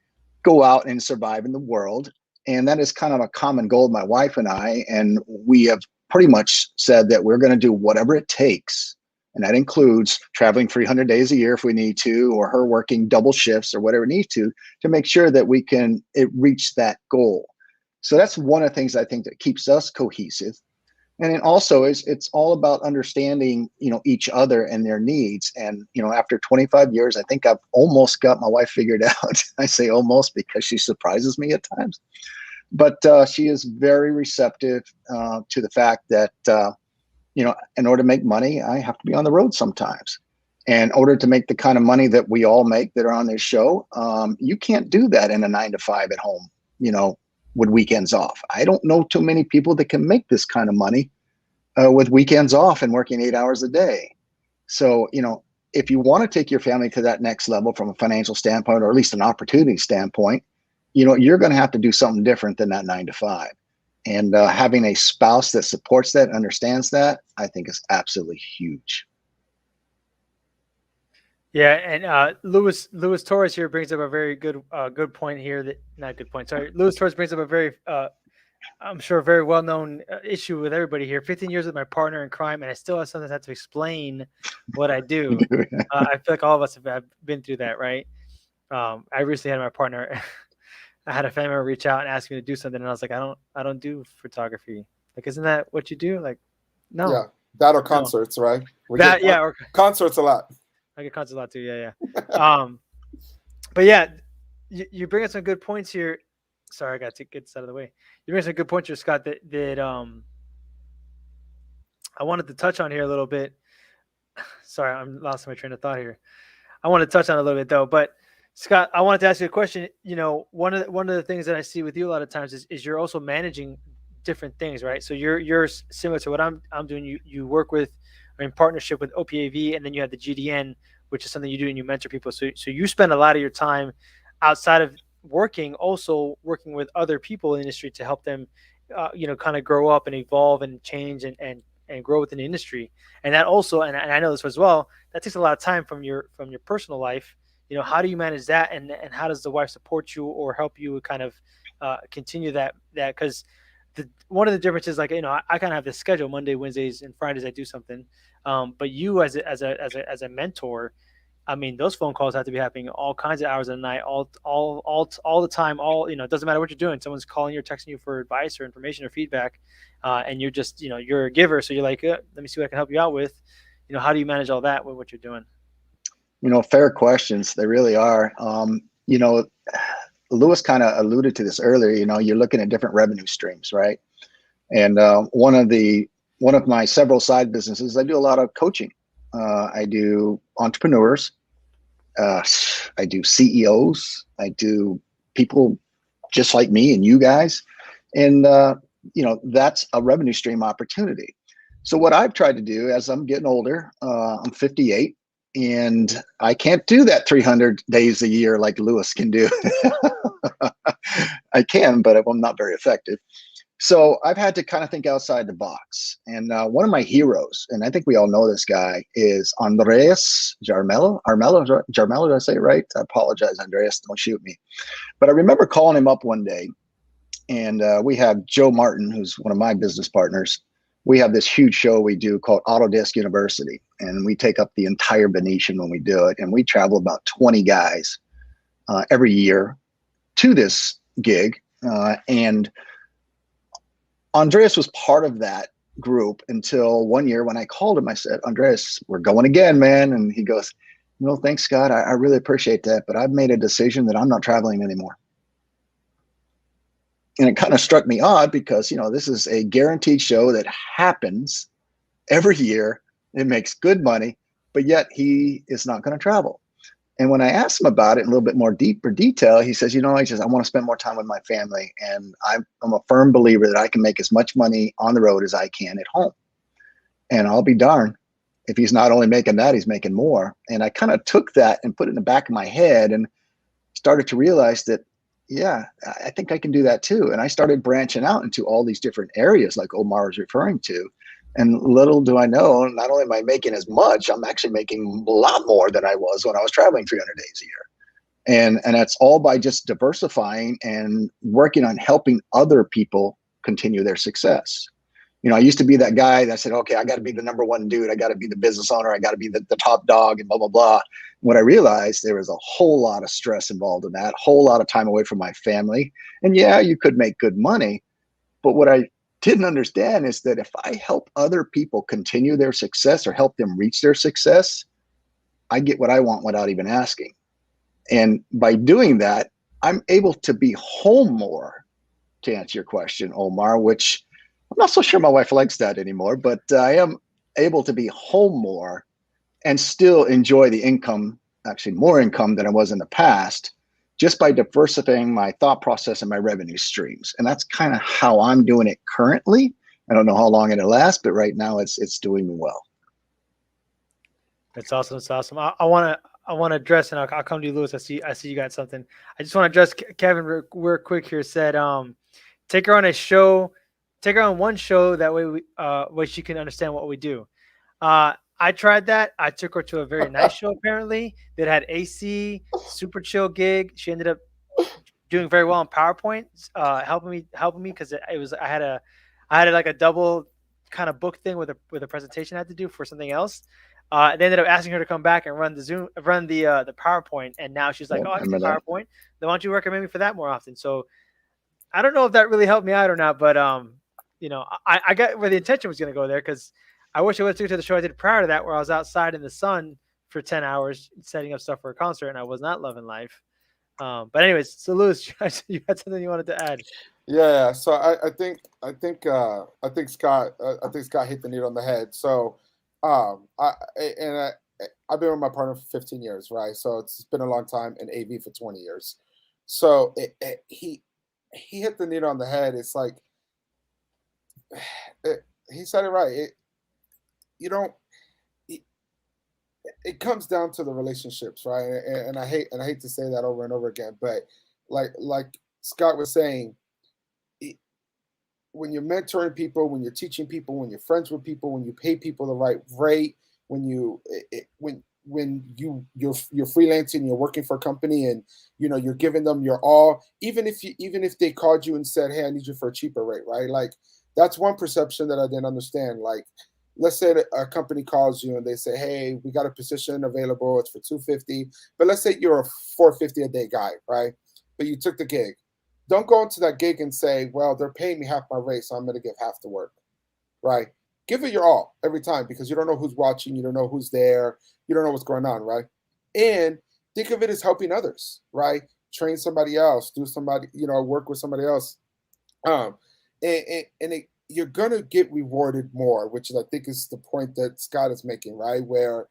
go out and survive in the world. And that is kind of a common goal of my wife and I, and we have pretty much said that we're going to do whatever it takes, and that includes traveling 300 days a year if we need to, or her working double shifts or whatever it needs to make sure that we can reach that goal. So that's one of the things I think that keeps us cohesive. And it also it's all about understanding, each other and their needs. And, after 25 years, I think I've almost got my wife figured out. I say almost because she surprises me at times. But she is very receptive to the fact that, in order to make money, I have to be on the road sometimes. And in order to make the kind of money that we all make that are on this show, you can't do that in a 9-to-5 at home, with weekends off. I don't know too many people that can make this kind of money with weekends off and working 8 hours a day. So, if you want to take your family to that next level from a financial standpoint, or at least an opportunity standpoint, you're going to have to do something different than that 9-to-5. And having a spouse that supports that, understands that, I think is absolutely huge. Yeah, and Luis Torres here brings up a very good point here. Luis Torres brings up a very, I'm sure, very well-known issue with everybody here. 15 years with my partner in crime, and I still sometimes have to explain what I do. I feel like all of us have been through that, right? I recently had my partner. I had a family member reach out and ask me to do something, and I was like, I don't do photography. Like, isn't that what you do? Like, no. Yeah, that or concerts, right? Or concerts a lot. I get concerts a lot too. Yeah. But yeah, you bring up some good points here. Sorry, I got to get this out of the way. You bring some good points here, Scott, that I wanted to touch on here a little bit. Sorry, I'm lost my train of thought here. I want to touch on it a little bit though, but Scott, I wanted to ask you a question. One of the things that I see with you a lot of times is you're also managing different things, right? So you're similar to what I'm doing. You work with, or in partnership with OPAV, and then you have the GDN, which is something you do and you mentor people. So you spend a lot of your time outside of working, also working with other people in the industry to help them, kind of grow up and evolve and change and grow within the industry. And that also, and I know this as well, that takes a lot of time from your personal life. How do you manage that, and how does the wife support you or help you kind of continue that because one of the differences, like, I kind of have this schedule: Monday, Wednesdays, and Fridays I do something. But you, as a mentor, I mean, those phone calls have to be happening all kinds of hours of the night, all the time. It doesn't matter what you're doing. Someone's calling you or texting you for advice or information or feedback, and you're just, you're a giver. So you're like, let me see what I can help you out with. How do you manage all that with what you're doing? Fair questions. They really are. Lewis kind of alluded to this earlier. You're looking at different revenue streams, right? And one of my several side businesses, I do a lot of coaching. I do entrepreneurs. I do CEOs. I do people just like me and you guys. And, that's a revenue stream opportunity. So what I've tried to do as I'm getting older, I'm 58, and I can't do that 300 days a year like Lewis can do. I can, but I'm not very effective. So I've had to kind of think outside the box. And one of my heroes, and I think we all know this guy, is Andreas Jarmello. Jarmello, did I say it right? I apologize, Andreas. Don't shoot me. But I remember calling him up one day, and we have Joe Martin, who's one of my business partners. We have this huge show we do called Autodesk University, and we take up the entire Venetian when we do it. And we travel about 20 guys every year to this gig. And Andreas was part of that group until one year when I called him. I said, Andreas, we're going again, man. And he goes, thanks, Scott. I really appreciate that, but I've made a decision that I'm not traveling anymore. And it kind of struck me odd because, this is a guaranteed show that happens every year. It makes good money, but yet he is not going to travel. And when I asked him about it in a little bit more deeper detail, he says, I want to spend more time with my family. And I'm a firm believer that I can make as much money on the road as I can at home. And I'll be darned if he's not only making that, he's making more. And I kind of took that and put it in the back of my head and started to realize that, yeah, I think I can do that too. And I started branching out into all these different areas like Omar was referring to. And little do I know, not only am I making as much, I'm actually making a lot more than I was when I was traveling 300 days a year. And that's all by just diversifying and working on helping other people continue their success. I used to be that guy that said, okay, I got to be the number one dude. I got to be the business owner. I got to be the top dog and blah, blah, blah. What I realized, there was a whole lot of stress involved in that, whole lot of time away from my family. And yeah, you could make good money. But what I didn't understand is that if I help other people continue their success or help them reach their success, I get what I want without even asking. And by doing that, I'm able to be home more, to answer your question, Omar, which I'm not so sure my wife likes that anymore, but I am able to be home more and still enjoy the income, actually more income than I was in the past, just by diversifying my thought process and my revenue streams. And that's kind of how I'm doing it currently. I don't know how long it'll last, but right now it's doing me well. That's awesome. That's awesome. I want to address, and I'll come to you, Lewis. I see you got something. I just want to address Kevin real quick here. Said, take her on a show. Take her on one show. That way, where she can understand what we do. I tried that. I took her to a very nice show, apparently, that had AC, super chill gig. She ended up doing very well on PowerPoint, helping me because I had like a double kind of book thing with a presentation I had to do for something else. They ended up asking her to come back and run the PowerPoint, and now she's like, I can do PowerPoint. Then why don't you recommend me for that more often? So I don't know if that really helped me out or not, but I got where the intention was going to go there, because I wish I would have took to the show I did prior to that, where I was outside in the sun for 10 hours setting up stuff for a concert, and I was not loving life. But anyways, so Lewis, you had something you wanted to add? Yeah. So I think Scott hit the nail on the head. So I've been with my partner for 15 years, right? So it's been a long time, and AV for 20 years. So he hit the nail on the head. It's like he said it right. it comes down to the relationships, right? And I hate to say that over and over again, but like Scott was saying, it, when you're mentoring people, when you're teaching people, when you're friends with people, when you pay people the right rate, when you when you're freelancing, you're working for a company, and you're giving them your all, even if they called you and said, "Hey, I need you for a cheaper rate," right? Like that's one perception that I didn't understand. Like, let's say that a company calls you and they say, "Hey, we got a position available. It's for 250." But let's say you're a 450 a day guy, right? But you took the gig. Don't go into that gig and say, "Well, they're paying me half my rate, so I'm going to give half the work." Right? Give it your all every time, because you don't know who's watching, you don't know who's there, you don't know what's going on, right? And think of it as helping others, right? Train somebody else, do somebody, work with somebody else. Um, you're gonna get rewarded more, which I think is the point that Scott is making, right? Where,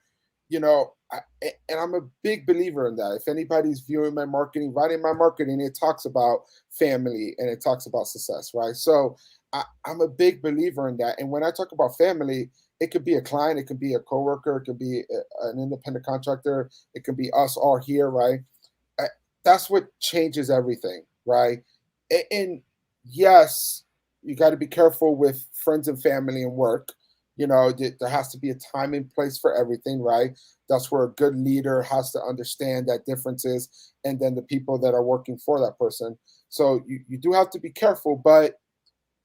and I'm a big believer in that. If anybody's viewing my marketing, writing my marketing, it talks about family and it talks about success, right? So I'm a big believer in that. And when I talk about family, it could be a client, it could be a coworker, it could be an independent contractor, it could be us all here, right? Uh, That's what changes everything, right? And yes, you got to be careful with friends and family and work. There has to be a time and place for everything, right? That's where a good leader has to understand that differences, and then the people that are working for that person. So you do have to be careful. But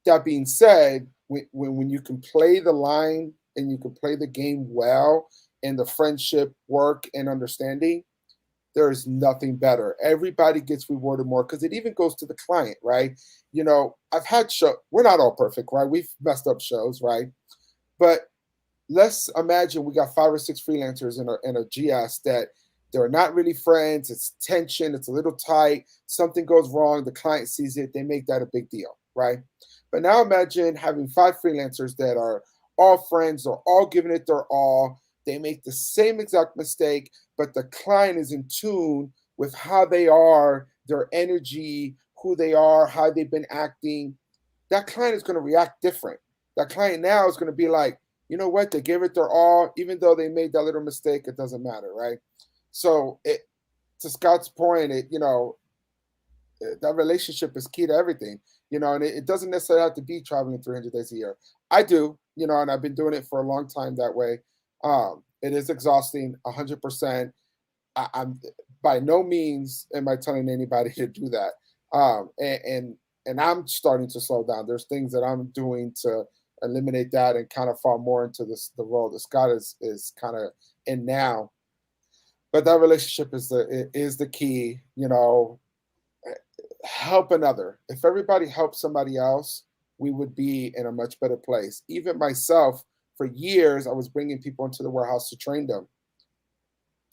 that being said, when you can play the line and you can play the game well, and the friendship, work, and understanding, there is nothing better. Everybody gets rewarded more, because it even goes to the client, right? I've had show. We're not all perfect, right? We've messed up shows, right? But let's imagine we got 5 or 6 freelancers in a GS that they're not really friends. It's tension. It's a little tight. Something goes wrong. The client sees it. They make that a big deal, right? But now imagine having 5 freelancers that are all friends, or all giving it their all. They make the same exact mistake, but the client is in tune with how they are, their energy, who they are, how they've been acting. That client is going to react different. That client now is going to be like, you know what? They gave it their all, even though they made that little mistake. It doesn't matter, right? So, to Scott's point, that relationship is key to everything. And it doesn't necessarily have to be traveling 300 days a year. I do, and I've been doing it for a long time that way. It is exhausting, 100%. I'm by no means am I telling anybody to do that. And I'm starting to slow down. There's things that I'm doing to eliminate that and kind of fall more into the role that Scott is kind of in now. But that relationship is the key. Help another. If everybody helped somebody else, we would be in a much better place. Even myself, for years, I was bringing people into the warehouse to train them.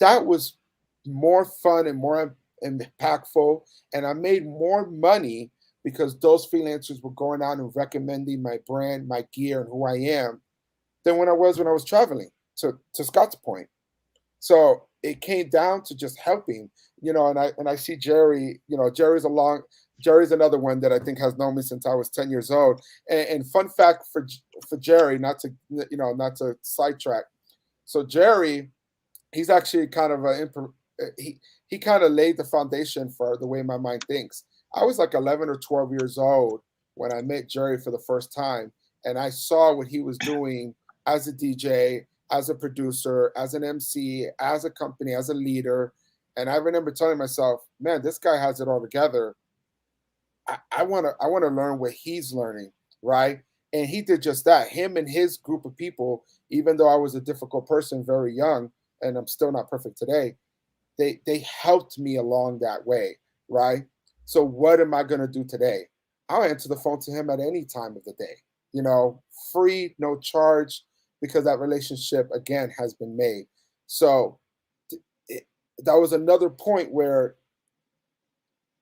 That was more fun and more impactful, and I made more money because those freelancers were going out and recommending my brand, my gear, and who I am, than when I was traveling. To Scott's point, so it came down to just helping, and I see Jerry. Jerry's another one that I think has known me since I was 10 years old. And fun fact for Jerry, not to sidetrack. So Jerry, he's actually kind of he kind of laid the foundation for the way my mind thinks. I was like 11 or 12 years old when I met Jerry for the first time, and I saw what he was doing as a DJ, as a producer, as an MC, as a company, as a leader. And I remember telling myself, man, this guy has it all together. I want to learn what he's learning, right? And he did just that. Him and his group of people, even though I was a difficult person very young, and I'm still not perfect today, they helped me along that way, right? So what am I gonna do today? I'll answer the phone to him at any time of the day, free, no charge, because that relationship again has been made. So it, that was another point where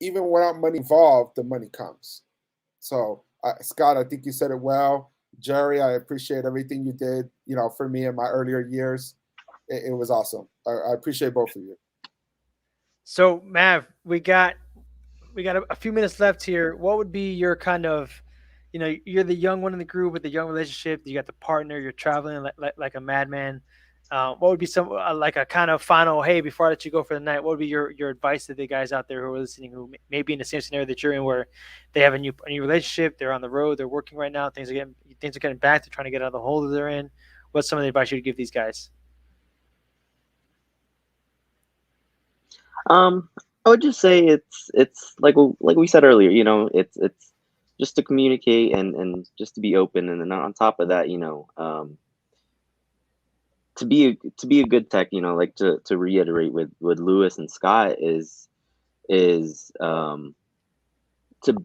even without money involved, the money comes. So, Scott, I think you said it well. Jerry, I appreciate everything you did, for me in my earlier years. It was awesome. I appreciate both of you. So, Mav, we got a few minutes left here. What would be your kind of, you're the young one in the group with the young relationship. You got the partner. You're traveling like a madman. what would be some like a kind of final, hey, before I let you go for the night, what would be your advice to the guys out there who are listening, who may be in the same scenario that you're in, where they have a new relationship, they're on the road, they're working right now, things are getting back, they're trying to get out of the hole that they're in. What's some of the advice you'd give these guys? I would just say it's like we said earlier, you know, it's just to communicate and just to be open, and then on top of that, you know, to be a good tech, you know, like to reiterate with Lewis and Scott is to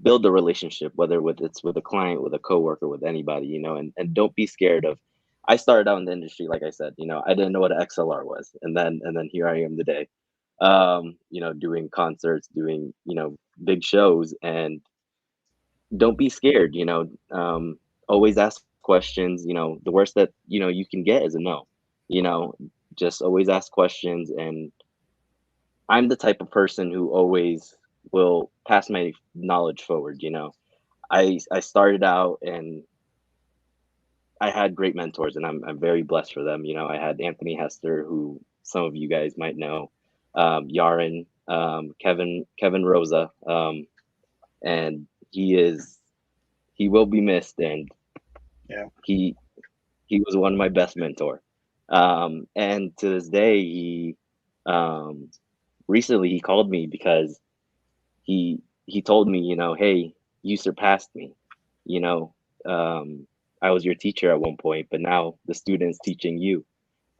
build a relationship, whether it's with a client, with a coworker, with anybody, you know, and don't be scared of. I started out in the industry, like I said, you know, I didn't know what an XLR was, and then here I am today, you know, doing concerts, doing, you know, big shows, and don't be scared, you know, always ask questions. You know, the worst that, you know, you can get is a no, you know, just always ask questions. And I'm the type of person who always will pass my knowledge forward, you know. I started out and I had great mentors, and I'm very blessed for them. You know, I had Anthony Hester, who some of you guys might know, Yaron, Kevin Rosa, and he will be missed, and Yeah. he was one of my best mentor. And to this day, um, recently he called me because he told me, you know, hey, you surpassed me. You know, I was your teacher at one point, but now the student's teaching you,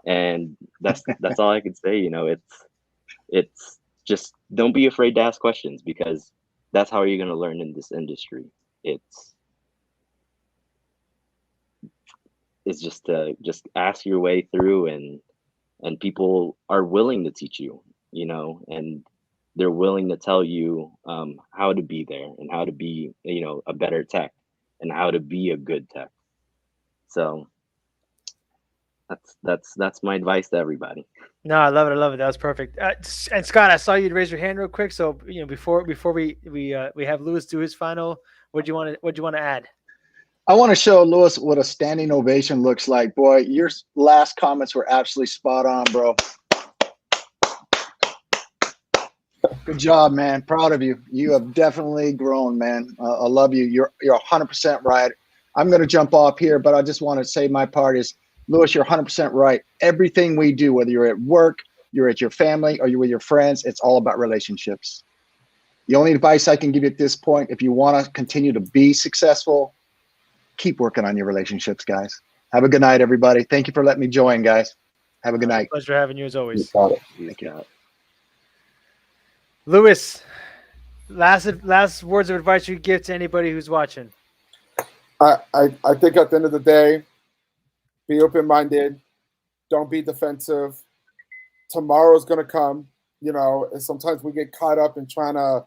and that's all I could say. You know, it's just don't be afraid to ask questions, because that's how you're gonna learn in this industry. It's it's just ask your way through, and people are willing to teach you, you know, and they're willing to tell you how to be there, and how to be, you know, a better tech, and how to be a good tech. So that's my advice to everybody. No, I love it. I love it. That was perfect. And Scott, I saw you raise your hand real quick. So before we have Lewis do his final, what do you want to add? I want to show Lewis what a standing ovation looks like. Boy, your last comments were absolutely spot on, bro. Good job, man. Proud of you. You have definitely grown, man. I love you. You're 100% right. I'm going to jump off here, but I just want to say my part is, Lewis, you're 100% right. Everything we do, whether you're at work, you're at your family, or you're with your friends, it's all about relationships. The only advice I can give you at this point, if you want to continue to be successful, keep working on your relationships, guys. Have a good night, everybody. Thank you for letting me join, guys. Have a good night. Pleasure having you as always. Thank you. Lewis, last words of advice you give to anybody who's watching. I think at the end of the day, be open-minded. Don't be defensive. Tomorrow's going to come, you know, and sometimes we get caught up in trying to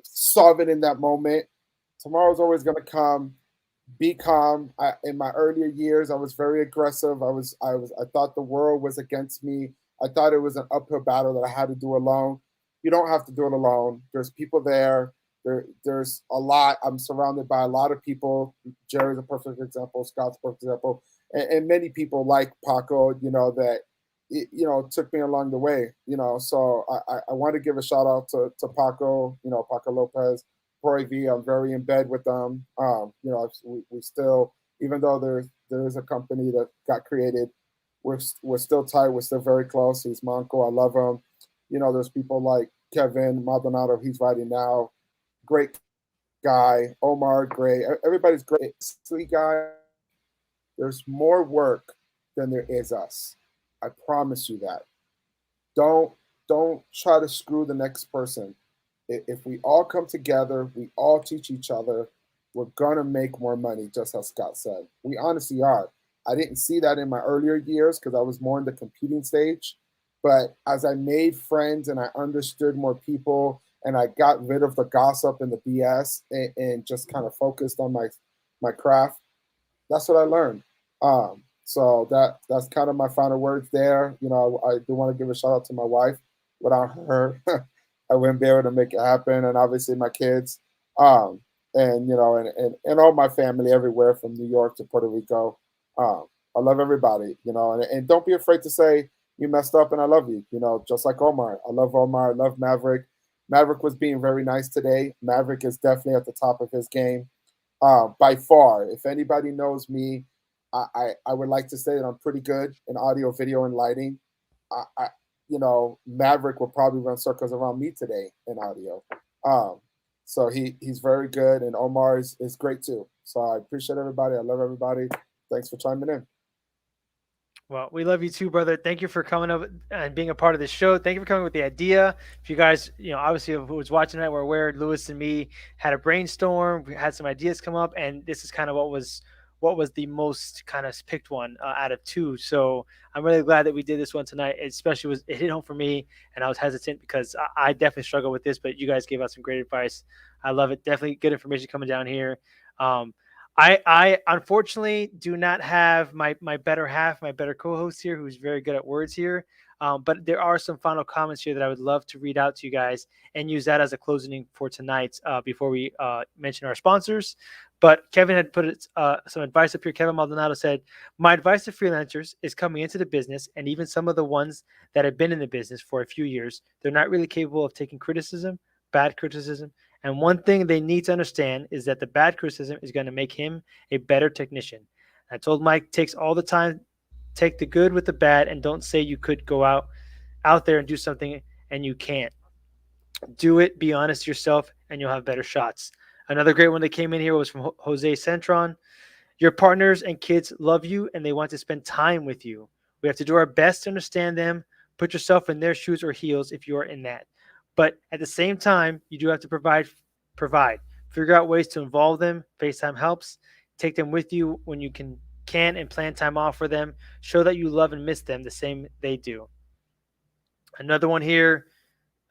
solve it in that moment. Tomorrow's always going to come. Be calm. In my earlier years, I was very aggressive. I thought the world was against me. I thought it was an uphill battle that I had to do alone. You don't have to do it alone. There's people there. There's a lot. I'm surrounded by a lot of people. Jerry's a perfect example. Scott's a perfect example, and many people like Paco, you know, that took me along the way, you know. So I want to give a shout out to Paco, you know, Paco Lopez, Pro AV. I'm very in bed with them. You know, we still, even though there is a company that got created, we're still tight. We're still very close. He's my uncle. I love him. You know, there's people like Kevin Maldonado. He's writing now. Great guy. Omar, great. Everybody's great. Sweet guy. There's more work than there is us. I promise you that. Don't try to screw the next person. If we all come together, we all teach each other, we're gonna make more money, just as Scott said. We honestly are. I didn't see that in my earlier years because I was more in the competing stage. But as I made friends and I understood more people and I got rid of the gossip and the BS and just kind of focused on my craft, that's what I learned. So that's kind of my final words there. You know, I do want to give a shout out to my wife. Without her, I wouldn't be able to make it happen. And obviously my kids, and you know, and all my family everywhere from New York to Puerto Rico. I love everybody, and don't be afraid to say you messed up and I love you, just like Omar. I love Omar. I love Maverick. Maverick was being very nice today. Maverick is definitely at the top of his game, by far. If anybody knows me, I would like to say that I'm pretty good in audio, video, and lighting. Maverick will probably run circles around me today in audio. So he's very good, and Omar is great too. So I appreciate everybody. I love everybody. Thanks for chiming in. Well, we love you too, brother. Thank you for coming up and being a part of this show. Thank you for coming with the idea. If you guys, obviously who was watching tonight were aware, Lewis and me had a brainstorm. We had some ideas come up, and this is kind of what was the most kind of picked one out of two. So I'm really glad that we did this one tonight. Especially it hit home for me, and I was hesitant because I definitely struggle with this, but you guys gave out some great advice. I love it. Definitely good information coming down here. I unfortunately do not have my better half, my better co-host here, who's very good at words here. But there are some final comments here that I would love to read out to you guys and use that as a closing for tonight before we mention our sponsors. But Kevin had put some advice up here. Kevin Maldonado said, my advice to freelancers is coming into the business, and even some of the ones that have been in the business for a few years, they're not really capable of taking criticism, bad criticism. And one thing they need to understand is that the bad criticism is going to make him a better technician. I told Mike, takes all the time, take the good with the bad, and don't say you could go out there and do something and you can't. Do it, be honest to yourself, and you'll have better shots. Another great one that came in here was from Jose Centron. Your partners and kids love you and they want to spend time with you. We have to do our best to understand them. Put yourself in their shoes or heels if you are in that. But at the same time, you do have to provide. Figure out ways to involve them. FaceTime helps. Take them with you when you can and plan time off for them. Show that you love and miss them the same they do. Another one here,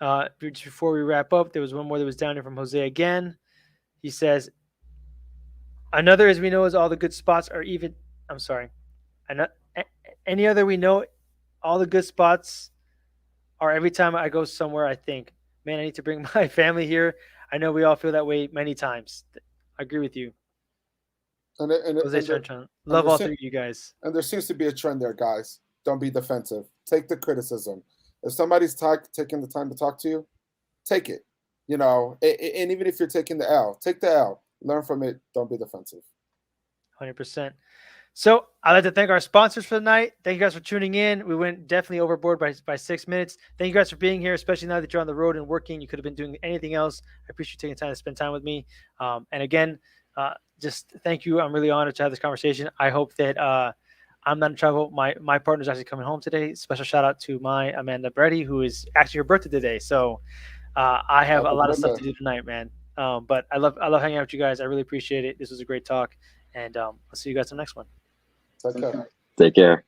just before we wrap up, there was one more that was down here from Jose again. He says, another, as we know, is all the good spots are even. I'm sorry. Any other we know, all the good spots are every time I go somewhere, I think, man, I need to bring my family here. I know we all feel that way many times. I agree with you. Love all three of you guys. And there seems to be a trend there, guys. Don't be defensive. Take the criticism. If somebody's taking the time to talk to you, take it. And even if you're taking the L, take the L. Learn from it. Don't be defensive. 100%. So I'd like to thank our sponsors for the night. Thank you guys for tuning in. We went definitely overboard by 6 minutes. Thank you guys for being here, especially now that you're on the road and working. You could have been doing anything else. I appreciate you taking time to spend time with me. And again, just thank you. I'm really honored to have this conversation. I hope that I'm not in trouble. My partner's actually coming home today. Special shout out to my Amanda Brady, who is actually her birthday today. So I have a lot of stuff to do tonight, man. But I love hanging out with you guys. I really appreciate it. This was a great talk. And I'll see you guys on the next one. Take care. Take care.